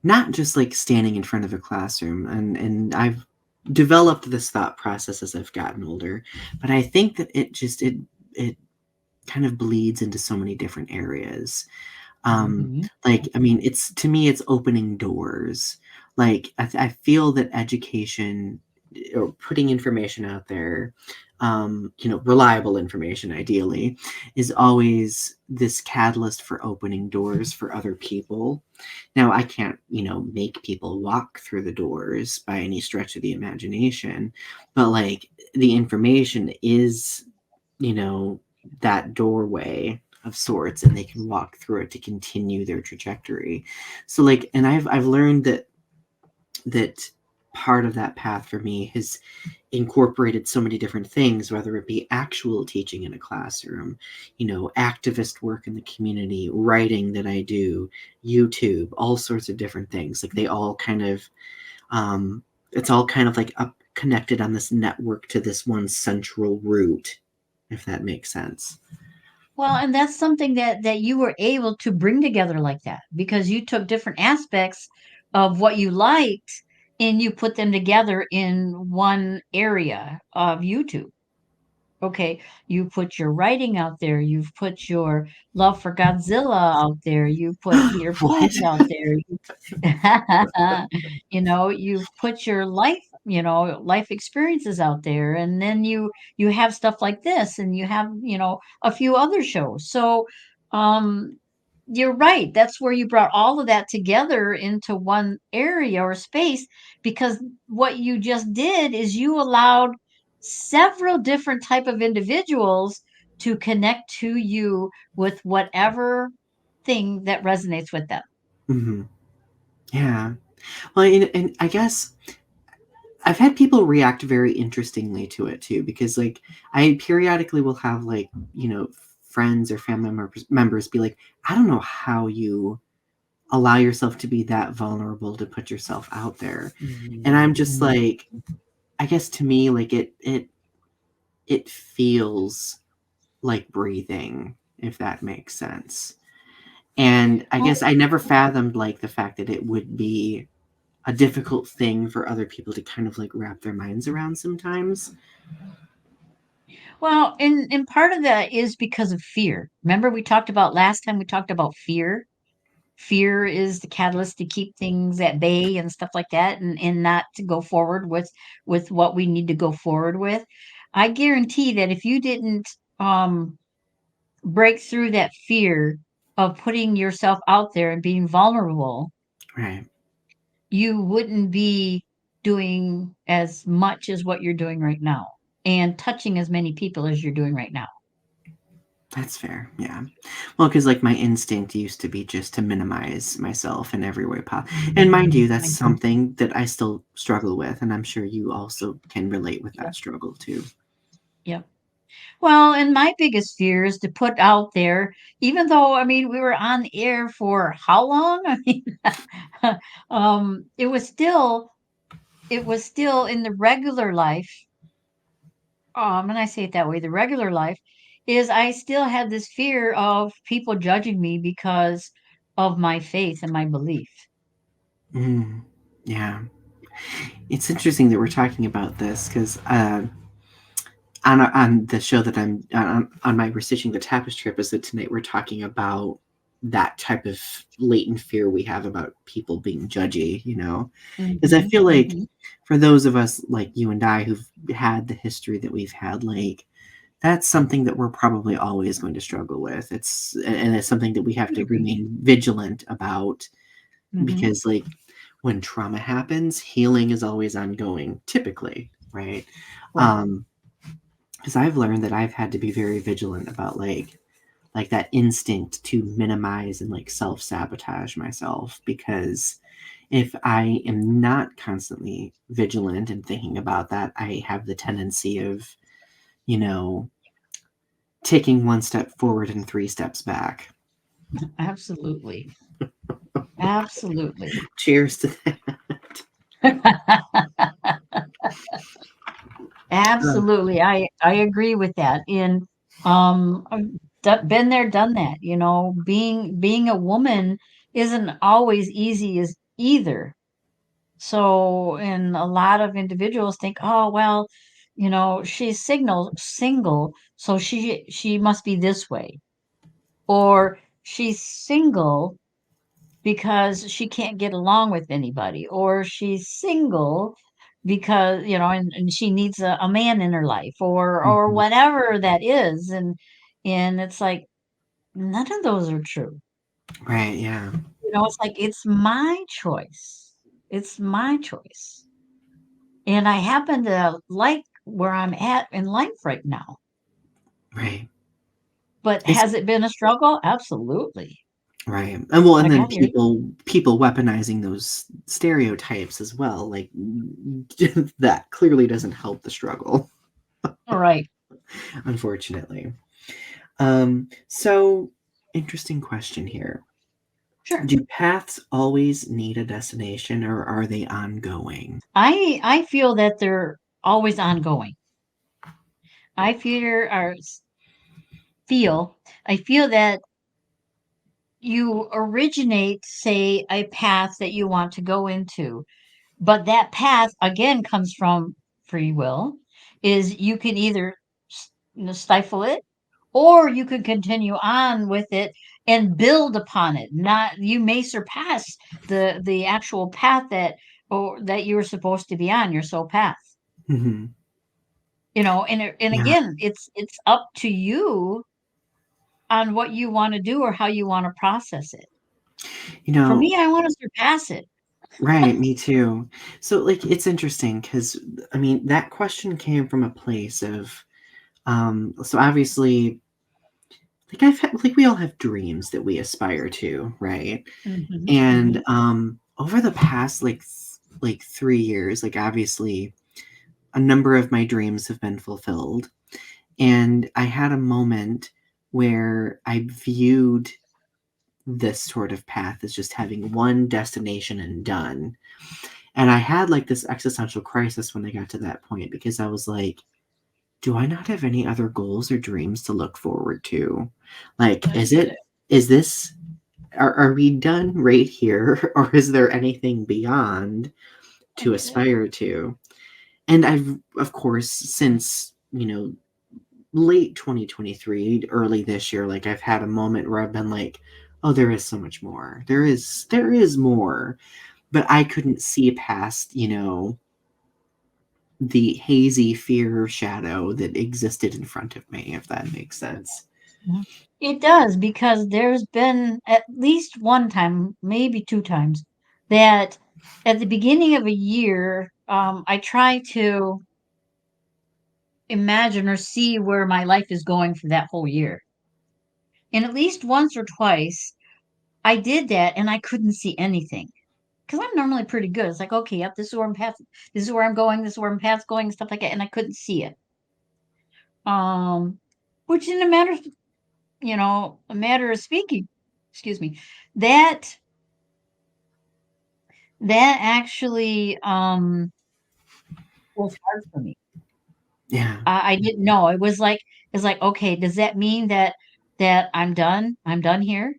Speaker 1: not just like standing in front of a classroom, and I've developed this thought process as I've gotten older, but I think that it kind of bleeds into so many different areas.
Speaker 2: Mhm.
Speaker 1: Like, I mean, it's to me, it's opening doors. Like, I feel that education or putting information out there, reliable information, ideally, is always this catalyst for opening doors for other people. Now, I can't, make people walk through the doors by any stretch of the imagination, but like the information is, you know, that doorway of sorts, and they can walk through it to continue their trajectory. So like, and I've learned that part of that path for me has incorporated so many different things, whether it be actual teaching in a classroom, activist work in the community, writing that I do, YouTube, all sorts of different things. Like they all kind of, it's all kind of like up connected on this network to this one central route, if that makes sense.
Speaker 2: Well, and that's something that you were able to bring together like that because you took different aspects of what you liked and you put them together in one area of YouTube. Okay, you put your writing out there, you've put your love for Godzilla out there, you put your
Speaker 1: What?
Speaker 2: poems out there, you've put your life, life experiences out there, and then you have stuff like this, and you have, a few other shows. So, um, you're right. That's where you brought all of that together into one area or space because what you just did is you allowed several different type of individuals to connect to you with whatever thing that resonates with them.
Speaker 1: Hmm. Yeah. Well, and I guess I've had people react very interestingly to it too, because like I periodically will have like, friends or family members be like, I don't know how you allow yourself to be that vulnerable to put yourself out there. And I'm just
Speaker 2: Mhm.
Speaker 1: like, I guess to me, like it feels like breathing, if that makes sense. And I
Speaker 2: Well,
Speaker 1: guess I never fathomed like the fact that it would be a difficult thing for other people to kind of like wrap their minds around sometimes.
Speaker 2: and part of that is because of fear. Remember we talked about last time we talked about fear. Fear is the catalyst to keep things at bay and stuff like that, and not to go forward with what we need to go forward with. I guarantee that if you didn't um break through that fear of putting yourself out there and being vulnerable,
Speaker 1: Right.
Speaker 2: you wouldn't be doing as much as what you're doing right now. and touching as many people as you're doing right now.
Speaker 1: That's fair. Yeah. Well, because like my instinct used to be just to minimize myself in every way possible. And mind you, that's
Speaker 2: I,
Speaker 1: something that I still struggle with. And I'm sure you also can relate with
Speaker 2: yep,
Speaker 1: that struggle too.
Speaker 2: yep. Well, and my biggest fear is to put out there, even though, I mean, we were on air for how long? I mean, it was still in the regular life. And I say it that way, the regular life is I still had this fear of people judging me because of my faith and my belief.
Speaker 1: Mm, yeah. It's interesting that we're talking about this because on the show that I'm on my We're Stitching the Tapestry episode tonight, we're talking about that type of latent fear we have about people being judgy, you know? Because I
Speaker 2: Hmm.
Speaker 1: feel like
Speaker 2: Hmm.
Speaker 1: for those of us like you and I who've had the history that we've had, like that's something that we're probably always going to struggle with. It's something that we have to remain vigilant about
Speaker 2: Hmm.
Speaker 1: because like when trauma happens, healing is always ongoing, typically, right?
Speaker 2: Right.
Speaker 1: Um, because I've learned that I've had to be very vigilant about like that instinct to minimize and like self-sabotage myself because if I am not constantly vigilant and thinking about that, I have the tendency of, you know, taking one step forward and three steps back.
Speaker 2: Absolutely. Absolutely.
Speaker 1: Cheers to that.
Speaker 2: Absolutely. I agree with that. In been there, done that. You know, being a woman isn't always easy as either. So, and a lot of individuals think, oh, well, she's single, so she must be this way. Or she's single because she can't get along with anybody, or she's single because, and she needs a man in her life, or
Speaker 1: Mhm.
Speaker 2: whatever that is. And it's like none of those are true.
Speaker 1: Right, yeah.
Speaker 2: It's like it's my choice. It's my choice. And I happen to like where I'm at in life right now.
Speaker 1: Right.
Speaker 2: But
Speaker 1: It's
Speaker 2: has it been a struggle? Absolutely.
Speaker 1: right. And well,
Speaker 2: I
Speaker 1: and then
Speaker 2: got here.
Speaker 1: people weaponizing those stereotypes as well. Like that clearly doesn't help the struggle,
Speaker 2: All right.
Speaker 1: unfortunately. So interesting question here.
Speaker 2: Sure.
Speaker 1: Do paths always need a destination or are they ongoing?
Speaker 2: I feel that they're always ongoing. I fear or feel I feel that you originate, say, a path that you want to go into, but that path again comes from free will. Is you can either stifle it, or you can continue on with it and build upon it. Not you may surpass the actual path that you were supposed to be on, your soul path.
Speaker 1: Hmm.
Speaker 2: And
Speaker 1: Yeah.
Speaker 2: again, it's up to you on what you want to do or how you want to process it.
Speaker 1: You
Speaker 2: For
Speaker 1: know,
Speaker 2: me, I want to surpass it.
Speaker 1: right, me too. So like it's interesting because I mean that question came from a place of so obviously like I've had like we all have dreams that we aspire to, right?
Speaker 2: Hmm.
Speaker 1: And
Speaker 2: Hmm.
Speaker 1: over the past like 3 years, like obviously a number of my dreams have been fulfilled. And I had a moment where I viewed this sort of path as just having one destination and done. And I had like this existential crisis when I got to that point because I was like, do I not have any other goals or dreams to look forward to? Like,
Speaker 2: I get it.
Speaker 1: is this, are we done right here? Or is there anything beyond
Speaker 2: I
Speaker 1: to
Speaker 2: get it.
Speaker 1: aspire to? And I've, of course, since, late 2023, early this year, like I've had a moment where I've been like, oh, there is so much more. There is more. But I couldn't see past, the hazy fear shadow that existed in front of me, if that makes sense.
Speaker 2: Mhm. It does, because there's been at least one time, maybe two times, that at the beginning of a year, I try to imagine or see where my life is going for that whole year. And at least once or twice, I did that and I couldn't see anything. Because I'm normally pretty good. It's like, okay, yep, this is where I'm path, this is where I'm going, this is where I'm path's going, and stuff like that. And I couldn't see it. Um, which in a matter, a matter of speaking, excuse me, that that actually was hard for me.
Speaker 1: Yeah.
Speaker 2: I didn't know. It's like, okay, does that mean that I'm done? I'm done here?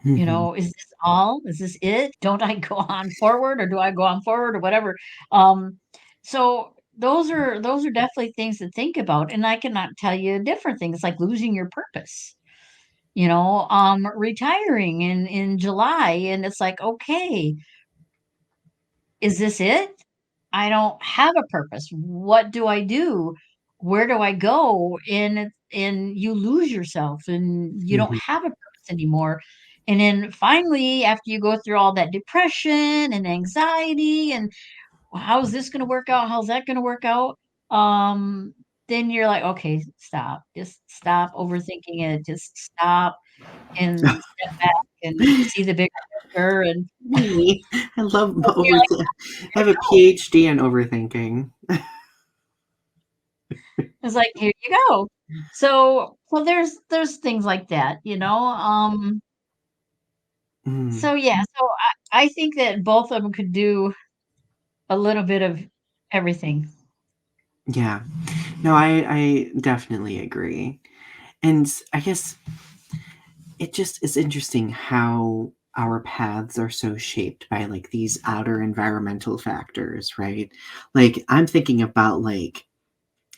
Speaker 1: Hmm.
Speaker 2: Is this all? Is this it? Don't I go on forward or do I go on forward or whatever? Um, so those are definitely things to think about. And I cannot tell you different things like losing your purpose, retiring in July. And it's like, okay, is this it? I don't have a purpose. What do I do? Where do I go? And you lose yourself and you don't
Speaker 1: Hmm.
Speaker 2: have a purpose anymore. And then finally, after you go through all that depression and anxiety and "Well, how's this going to work out? How's that going to work out? Um, then you're like, okay, stop. Just stop overthinking it. Just stop and step back and see the bigger picture. And
Speaker 1: Me. I love
Speaker 2: you're like,
Speaker 1: overthink. I
Speaker 2: here
Speaker 1: have a
Speaker 2: you go.
Speaker 1: PhD in overthinking.
Speaker 2: It's like, here you go. So there's things like that.
Speaker 1: Mm,
Speaker 2: So yeah, so I think that both of them could do a little bit of everything.
Speaker 1: yeah. No, I definitely agree. And I guess it just is interesting how our paths are so shaped by like these outer environmental factors, right? Like I'm thinking about like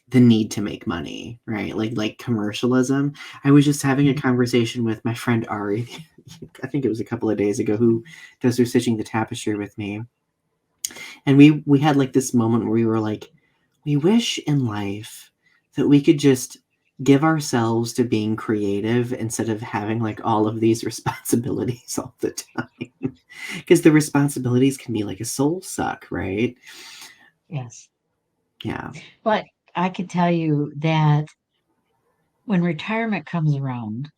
Speaker 1: the need to make money, right? Like commercialism. I was just having a
Speaker 2: Mhm.
Speaker 1: conversation with my friend Ari, I think it was a couple of days ago, who does her stitching the tapestry with me. And we had like this moment where we were like, we wish in life that we could just give ourselves to being creative instead of having like all of these responsibilities all the time. Because the responsibilities can be like a soul suck, right?
Speaker 2: Yes.
Speaker 1: Yeah.
Speaker 2: But I can tell you that when retirement comes around,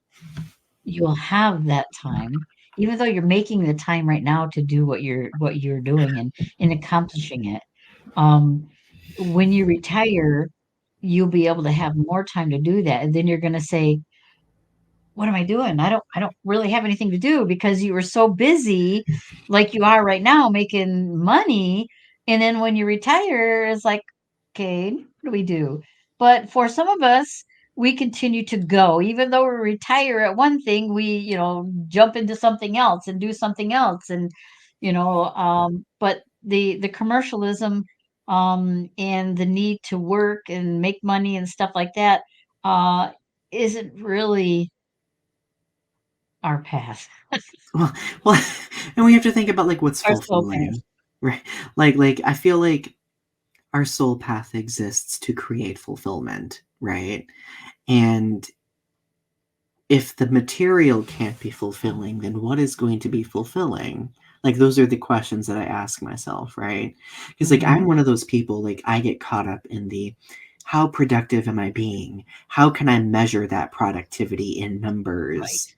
Speaker 2: you'll have that time, even though you're making the time right now to do what you're doing and accomplishing it. Um, when you retire, you'll be able to have more time to do that. And then you're gonna say, what am I doing? I don't really have anything to do because you were so busy like you are right now making money. And then when you retire, it's like, okay, what do we do? But for some of us, we continue to go. Even though we retire at one thing, we jump into something else and do something else. But the commercialism and the need to work and make money and stuff like that uh isn't really our path,
Speaker 1: Well, well, and we have to think about like what's
Speaker 2: our slow path.
Speaker 1: fulfilling, right? Like I feel like our soul path exists to create fulfillment, right? And if the material can't be fulfilling, then what is going to be fulfilling? Like those are the questions that I ask myself, right? Because like I'm
Speaker 2: Mhm.
Speaker 1: one of those people, like I get caught up in the how productive am I being? How can I measure that productivity in numbers?
Speaker 2: Right,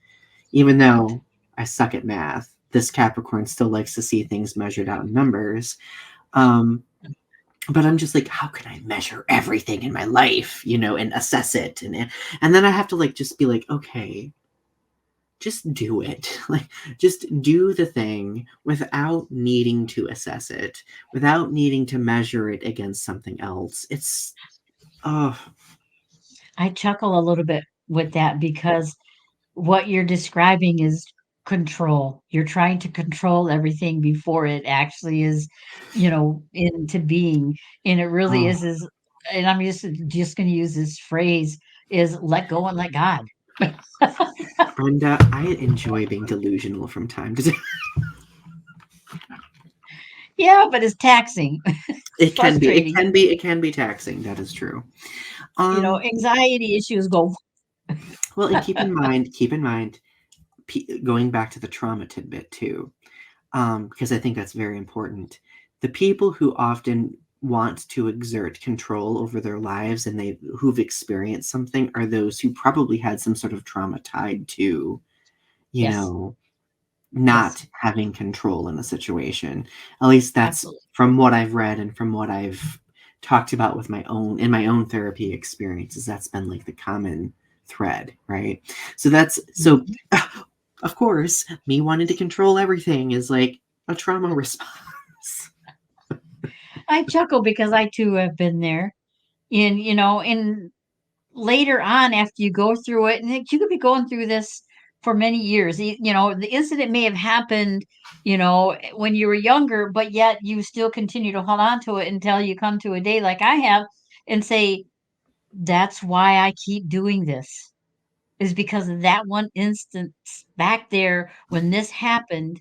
Speaker 1: Even
Speaker 2: right.
Speaker 1: though I suck at math, this Capricorn still likes to see things measured out in numbers. Um, but I'm just like, how can I measure everything in my life, and assess it, and then I have to like just be like, okay, just do it. Like, just do the thing without needing to assess it, without needing to measure it against something else. It's, oh,
Speaker 2: I chuckle a little bit with that because what you're describing is control. You're trying to control everything before it actually is into being. And it really
Speaker 1: oh,
Speaker 2: is and I'm just gonna use this phrase is let go and let God.
Speaker 1: Brenda, I enjoy being delusional from time to time.
Speaker 2: Yeah, but it's taxing. It's
Speaker 1: It can be, it
Speaker 2: frustrating.
Speaker 1: can be, it can be taxing. That is true. Um,
Speaker 2: Anxiety issues go.
Speaker 1: well, and keep in mind, going back to the trauma tidbit too, because I think that's very important. The people who often want to exert control over their lives and who've experienced something are those who probably had some sort of trauma tied to, you
Speaker 2: Yes.
Speaker 1: know,
Speaker 2: Yes.
Speaker 1: not having control in a situation. At least that's
Speaker 2: Absolutely.
Speaker 1: from what I've read and from what I've talked about with my own therapy experiences. That's been like the common thread, right? So
Speaker 2: Mhm.
Speaker 1: of course, me wanting to control everything is like a trauma response.
Speaker 2: I chuckle because I too have been there. In later on after you go through it, and you could be going through this for many years. The incident may have happened, when you were younger, but yet you still continue to hold on to it until you come to a day like I have and say, that's why I keep doing this, is because of that one instance back there when this happened,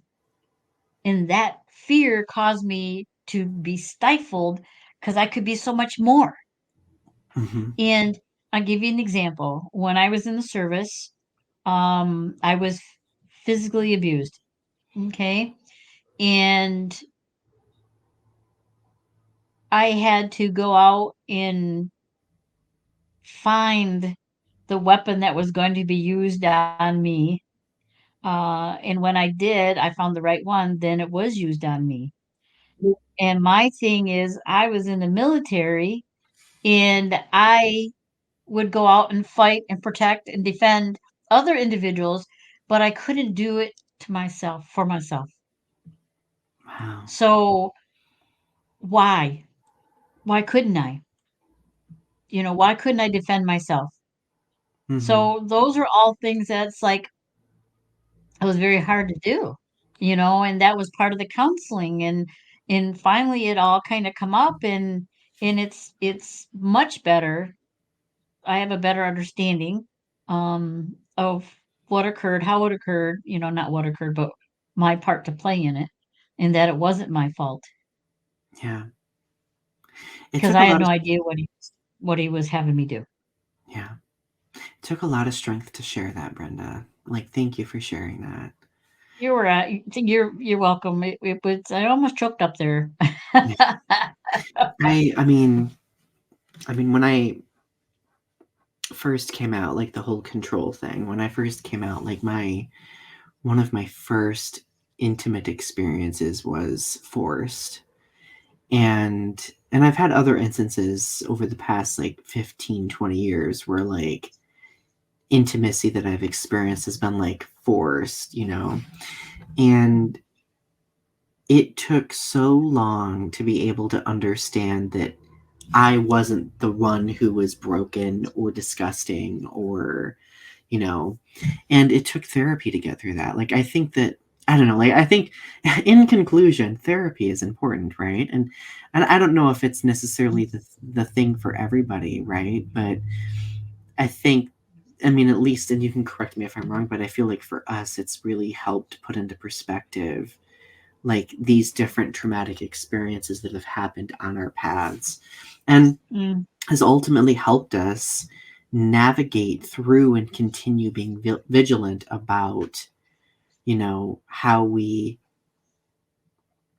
Speaker 2: and that fear caused me to be stifled because I could be so much more.
Speaker 1: Hmm.
Speaker 2: And I'll give you an example. When I was in the service, I was physically abused. Okay. And I had to go out and find the weapon that was going to be used on me. And when I did, I found the right one, then it was used on me. And my thing is, I was in the military and I would go out and fight and protect and defend other individuals, but I couldn't do it to myself for myself.
Speaker 1: Wow.
Speaker 2: So why? Why couldn't I? Why couldn't I defend myself?
Speaker 1: Hmm.
Speaker 2: So those are all things that's like it was very hard to do, and that was part of the counseling, and finally it all kind of come up, and it's much better. I have a better understanding of what occurred, how it occurred, not what occurred, but my part to play in it, and that it wasn't my fault
Speaker 1: Yeah. It
Speaker 2: because
Speaker 1: took a
Speaker 2: I had
Speaker 1: lot
Speaker 2: no
Speaker 1: of
Speaker 2: idea what he was having me do.
Speaker 1: yeah. It took a lot of strength to share that, Brenda. Like, thank you for sharing that.
Speaker 2: You were you're welcome. It was I almost choked up there.
Speaker 1: I mean, when I first came out, like the whole control thing, when I first came out, like my one of my first intimate experiences was forced. And I've had other instances over the past like 15, 20 years where like intimacy that I've experienced has been like forced, And it took so long to be able to understand that I wasn't the one who was broken or disgusting or, you know, and it took therapy to get through that. Like, I think that, I don't know, like, I think in conclusion, therapy is important, right? And I don't know if it's necessarily the thing for everybody, right? But I think, I mean, at least, and you can correct me if I'm wrong, but I feel like for us, it's really helped put into perspective like these different traumatic experiences that have happened on our paths and
Speaker 2: Mm,
Speaker 1: has ultimately helped us navigate through and continue being vigilant about how we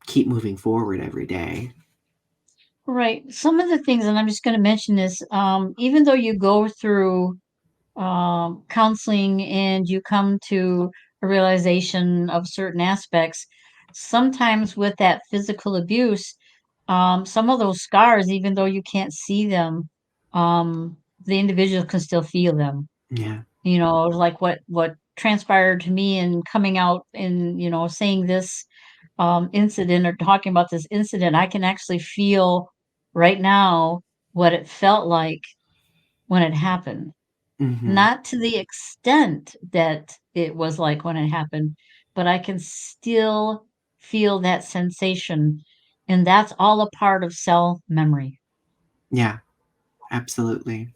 Speaker 1: keep moving forward every day.
Speaker 2: right. Some of the things, and I'm just going to mention this, even though you go through counseling and you come to a realization of certain aspects, sometimes with that physical abuse, some of those scars, even though you can't see them, the individual can still feel them.
Speaker 1: Yeah.
Speaker 2: Like what transpired to me and coming out and saying this incident or talking about this incident, I can actually feel right now what it felt like when it happened.
Speaker 1: Hmm.
Speaker 2: Not to the extent that it was like when it happened, but I can still feel that sensation. And that's all a part of cell memory.
Speaker 1: Yeah, absolutely.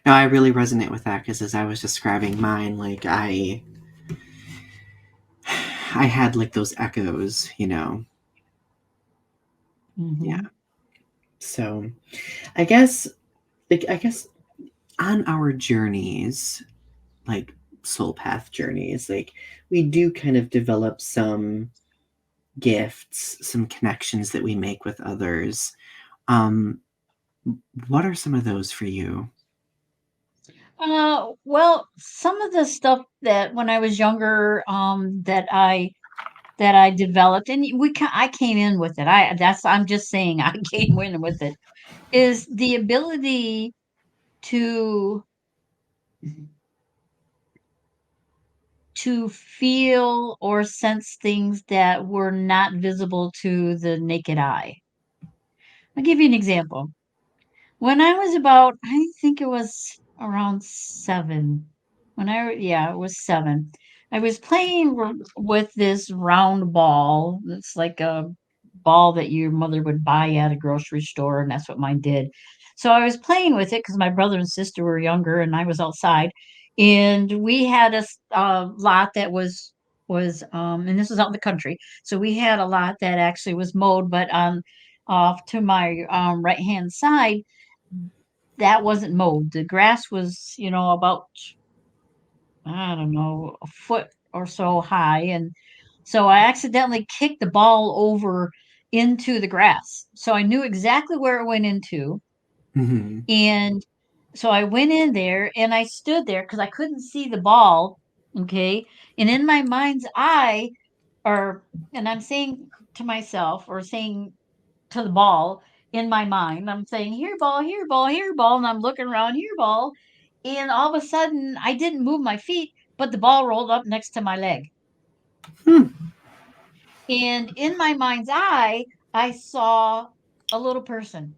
Speaker 1: No, I really resonate with that because as I was describing mine, like I had like those echoes. Yeah.
Speaker 2: Hmm.
Speaker 1: So I guess on our journeys, like soul path journeys, like we do kind of develop some gifts, some connections that we make with others. Um, what are some of those for you?
Speaker 2: Well, some of the stuff that when I was younger, that I developed, and I came in with it. I'm just saying I came in with it. Is the ability to to feel or sense things that were not visible to the naked eye. I'll give you an example. When I was about, I think it was around 7. Yeah, it was 7. I was playing with this round ball. It's like a ball that your mother would buy at a grocery store, and that's what mine did. So I was playing with it because my brother and sister were younger, and I was outside, and we had a lot that and this was out in the country. So we had a lot that actually was mowed, but off to my right hand side that wasn't mowed. The grass was, about, I don't know, a foot or so high. And so I accidentally kicked the ball over into the grass. So I knew exactly where it went into.
Speaker 1: Mm-hmm.
Speaker 2: And so I went in there and I stood there because I couldn't see the ball. Okay. And in my mind's eye, and I'm saying to myself or saying to the ball in my mind. I'm saying, here, ball, here, ball, here, ball. And I'm looking around, here, ball. And all of a sudden, I didn't move my feet, but the ball rolled up next to my leg.
Speaker 1: Hmm.
Speaker 2: And in my mind's eye, I saw a little person,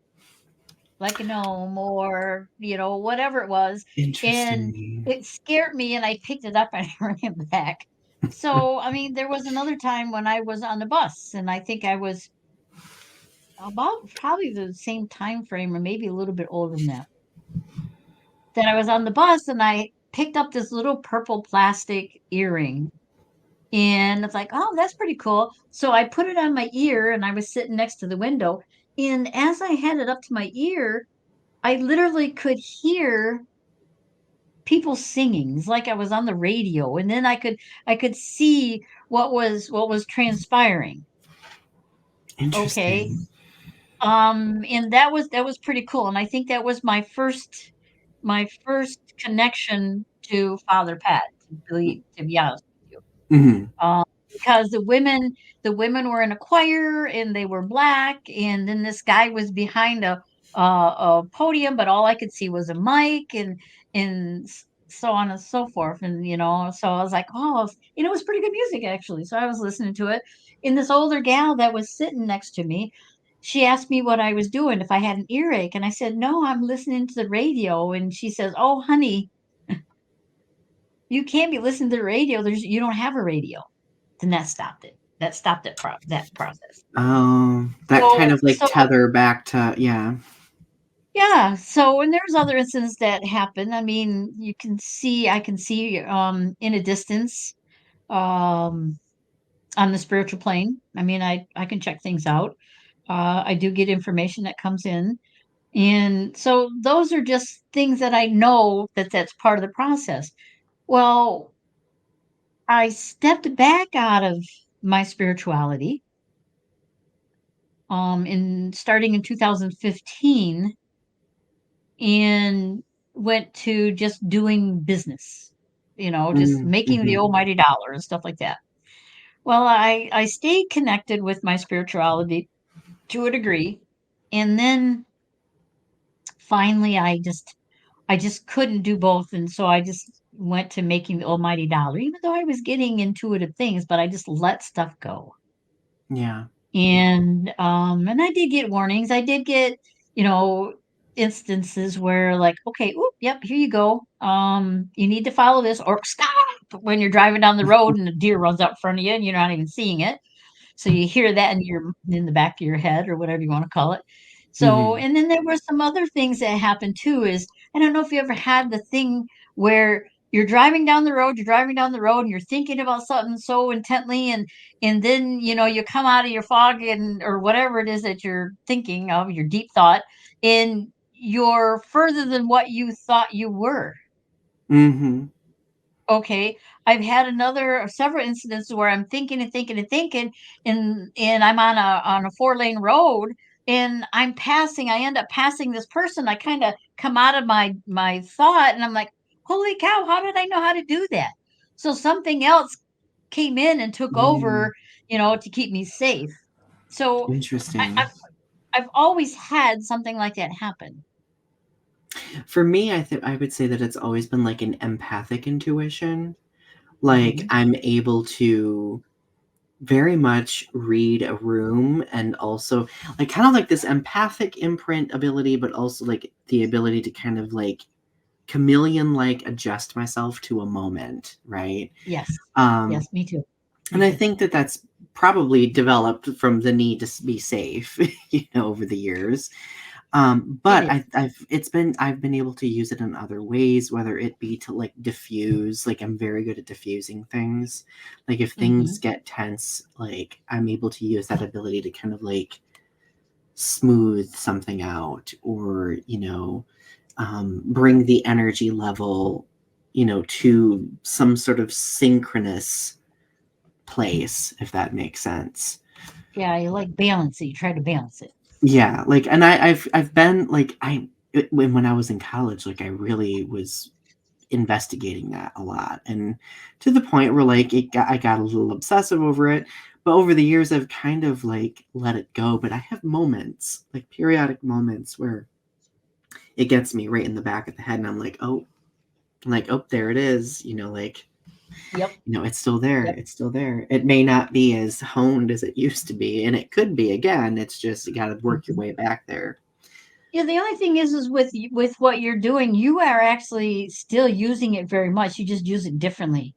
Speaker 2: like a gnome or, whatever it was. And
Speaker 1: Interesting.
Speaker 2: it scared me, and I picked it up and I ran back. So, I mean, there was another time when I was on the bus, and I think I was about probably the same time frame or maybe a little bit older than that I was on the bus and I picked up this little purple plastic earring. And it's like, oh, that's pretty cool. So I put it on my ear and I was sitting next to the window. And as I had it up to my ear, I literally could hear people singing. It's like I was on the radio. And then I could see what was transpiring. Okay.
Speaker 1: Interesting.
Speaker 2: And that was pretty cool. And I think that was my first connection to Father Pat, to be honest with you.
Speaker 1: Mm-hmm.
Speaker 2: Um, because the women were in a choir and they were black, and then this guy was behind a podium, but all I could see was a mic and so on and so forth. And so I was like, oh, it was pretty good music actually. So I was listening to it. And this older gal that was sitting next to me, she asked me what I was doing, if I had an earache, and I said, no, I'm listening to the radio. And she says, oh, honey, you can't be listening to the radio. You don't have a radio. Then that stopped it. That stopped that process.
Speaker 1: That kind
Speaker 2: So
Speaker 1: of like
Speaker 2: so
Speaker 1: tether back to, yeah.
Speaker 2: yeah. So and there's other incidents that happen. I mean, I can see in a distance um on the spiritual plane. I mean, I can check things out. I do get information that comes in. And so those are just things that I know that's part of the process. Well, I stepped back out of my spirituality in starting in 2015 and went to just doing business, just making the
Speaker 1: Mm-hmm.
Speaker 2: almighty dollar and stuff like that. Well, I stayed connected with my spirituality to a degree, and then finally I just couldn't do both, and so I just went to making the almighty dollar, even though I was getting intuitive things, but I just let stuff go.
Speaker 1: Yeah.
Speaker 2: And I did get warnings. I did get, you know, instances where like, okay, oop, yep, here you go. You need to follow this or stop when you're driving down the road and a deer runs out in front of you and you're not even seeing it. So you hear that in the back of your head or whatever you want to call it. So,
Speaker 1: Mm-hmm.
Speaker 2: and then there were some other things that happened too. Is I don't know if you ever had the thing where you're driving down the road, and you're thinking about something so intently, and then you come out of your fog and or whatever it is that you're thinking of, your deep thought, and you're further than what you thought you were.
Speaker 1: Mm-hmm.
Speaker 2: Okay, I've had several incidents where I'm thinking and thinking and thinking, and I'm on a 4-lane road, and I end up passing this person. I kind of come out of my thought, and I'm like, holy cow, how did I know how to do that? So something else came in and took
Speaker 1: Mm,
Speaker 2: over, to keep me safe. So I,
Speaker 1: interesting.
Speaker 2: I've I've always had something like that happen.
Speaker 1: For me, I think I would say that it's always been like an empathic intuition. Like
Speaker 2: Hmm.
Speaker 1: I'm able to very much read a room, and also like kind of like this empathic imprint ability, but also like the ability to kind of like chameleon like adjust myself to a moment, right?
Speaker 2: Yes,
Speaker 1: Um,
Speaker 2: yes, me too, me
Speaker 1: and I
Speaker 2: too.
Speaker 1: think that that's probably developed from the need to be safe, over the years.
Speaker 2: It
Speaker 1: But
Speaker 2: is.
Speaker 1: I've been able to use it in other ways, whether it be to like diffuse, like I'm very good at diffusing things. Like if things
Speaker 2: Hmm.
Speaker 1: get tense, like I'm able to use that ability to kind of like smooth something out, or, bring the energy level, to some sort of synchronous place, if that makes sense.
Speaker 2: Yeah, you like balance it. You try to balance it.
Speaker 1: Yeah, like, and I've been like when I was in college, like I really was investigating that a lot, and to the point where like I got a little obsessive over it. But over the years, I've kind of like let it go. But I have moments, like periodic moments, where it gets me right in the back of the head, and I'm like, oh, there it is. Like,
Speaker 2: Yep,
Speaker 1: it's still there.
Speaker 2: yep.
Speaker 1: It's still there. It may not be as honed as it used to be, and it could be again. It's just you got to work your
Speaker 2: Mhm.
Speaker 1: way back there.
Speaker 2: Yeah, the only thing is with what you're doing, you are actually still using it very much. You just use it differently.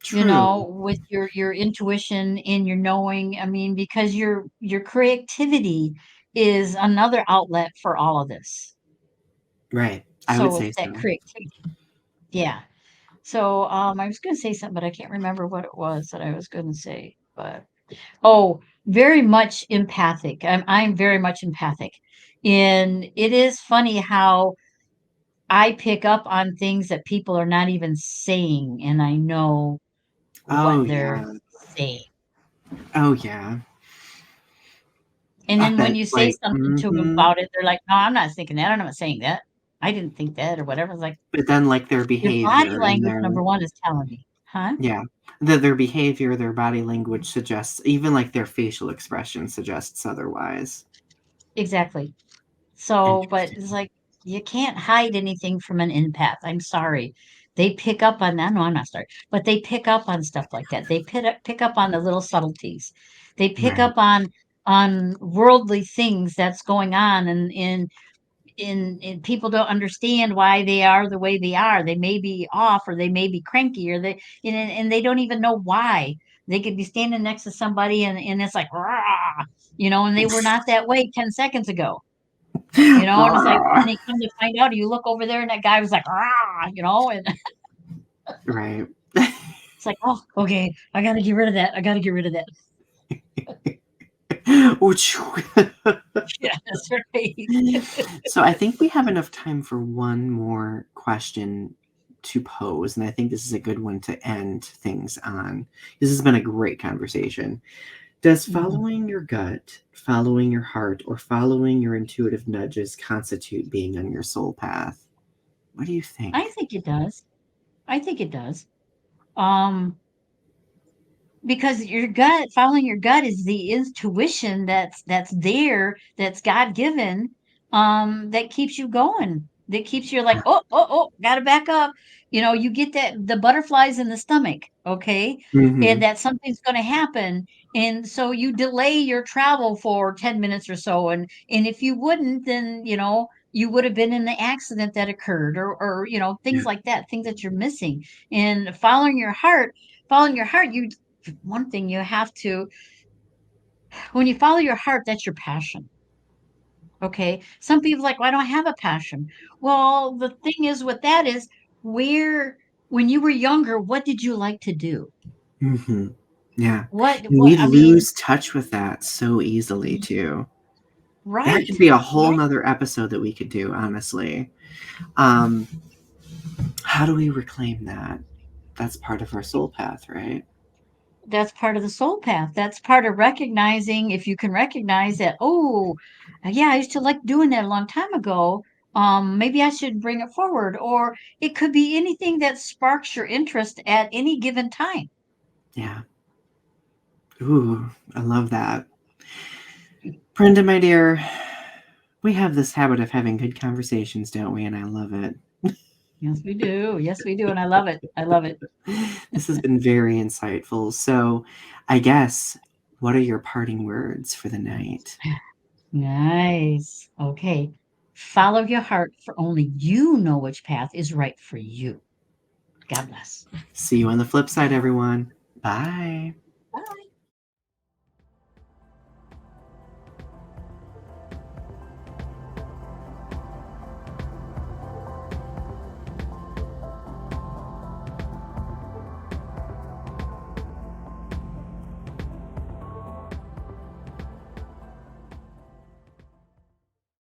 Speaker 1: True.
Speaker 2: With your intuition and your knowing. I mean, because your creativity is another outlet for all of this.
Speaker 1: Right. I would
Speaker 2: So
Speaker 1: say
Speaker 2: it's that
Speaker 1: so.
Speaker 2: creativity. Yeah. So I was going to say something, but I can't remember what it was that I was going to say. But oh, very much empathic. I'm very much empathic, and it is funny how I pick up on things that people are not even saying, and I know what
Speaker 1: Oh,
Speaker 2: they're
Speaker 1: yeah.
Speaker 2: saying.
Speaker 1: Oh, yeah.
Speaker 2: And
Speaker 1: I
Speaker 2: then when
Speaker 1: bet,
Speaker 2: you say
Speaker 1: like,
Speaker 2: something to them
Speaker 1: mhm.
Speaker 2: about it, they're like, "No, I'm not thinking that. I'm not saying that. I didn't think that," or whatever. It's like,
Speaker 1: But then, like, their
Speaker 2: your body
Speaker 1: behavior and
Speaker 2: language,
Speaker 1: their
Speaker 2: number one, is telling me. Huh?
Speaker 1: yeah. Their behavior, their body language suggests, even, like, their facial expression suggests otherwise.
Speaker 2: Exactly. So, but it's
Speaker 1: Interesting.
Speaker 2: like, you can't hide anything from an empath. I'm sorry. They pick up on that. No, I'm not sorry. But they pick up on stuff like that. They pick up on the little subtleties. They pick
Speaker 1: Right.
Speaker 2: up on worldly things that's going on, and people don't understand why they are the way they are. They may be off, or they may be cranky, or and they don't even know why. They could be standing next to somebody, and it's like, rah, and they were not that way 10 seconds ago. And it's like, and they come to find out, you look over there and that guy was like, rah, and
Speaker 1: Right.
Speaker 2: it's like, oh, okay, I got to get rid of that. I got to get rid of that.
Speaker 1: Which
Speaker 2: Yeah, that's right.
Speaker 1: so I think we have enough time for one more question to pose, and I think this is a good one to end things on. This has been a great conversation. Does
Speaker 2: Mhm.
Speaker 1: following your gut, following your heart, or following your intuitive nudges constitute being on your soul path? What do you
Speaker 2: I
Speaker 1: think?
Speaker 2: think it does. I think it does. Um, because following your gut is the intuition that's there, that's God given, that keeps you going, that keeps you like, oh, gotta back up. You get that, the butterflies in the stomach, okay, and
Speaker 1: Mhm.
Speaker 2: that something's going to happen, and so you delay your travel for 10 minutes or so, and if you wouldn't, then you would have been in the accident that occurred, or things
Speaker 1: Yeah.
Speaker 2: like that, things that you're missing. And following your heart, you one thing you have to, when you follow your heart, that's your passion. Okay. Some people like, well, I don't have a passion. Well, the thing is with that is, where when you were younger, what did you like to do?
Speaker 1: Mhm. Yeah. And
Speaker 2: What
Speaker 1: we
Speaker 2: I mean,
Speaker 1: lose touch with that so easily too. That
Speaker 2: right.
Speaker 1: could be a whole
Speaker 2: Right.
Speaker 1: nother episode that we could do, honestly. Um, how do we reclaim that? That's part of our soul path, right?
Speaker 2: That's part of the soul path. That's part of recognizing, if you can recognize that, oh, yeah, I used to like doing that a long time ago. Maybe I should bring it forward. Or it could be anything that sparks your interest at any given time.
Speaker 1: Yeah. Ooh, I love that. Brenda, my dear, we have this habit of having good conversations, don't we? And I love it.
Speaker 2: Yes, we do. Yes, we do. And I love it. I love it.
Speaker 1: This has been very insightful. So, I guess, what are your parting words for the night?
Speaker 2: Nice. Okay. Follow your heart, for only you know which path is right for you. God bless.
Speaker 1: See you on the flip side, everyone. Bye.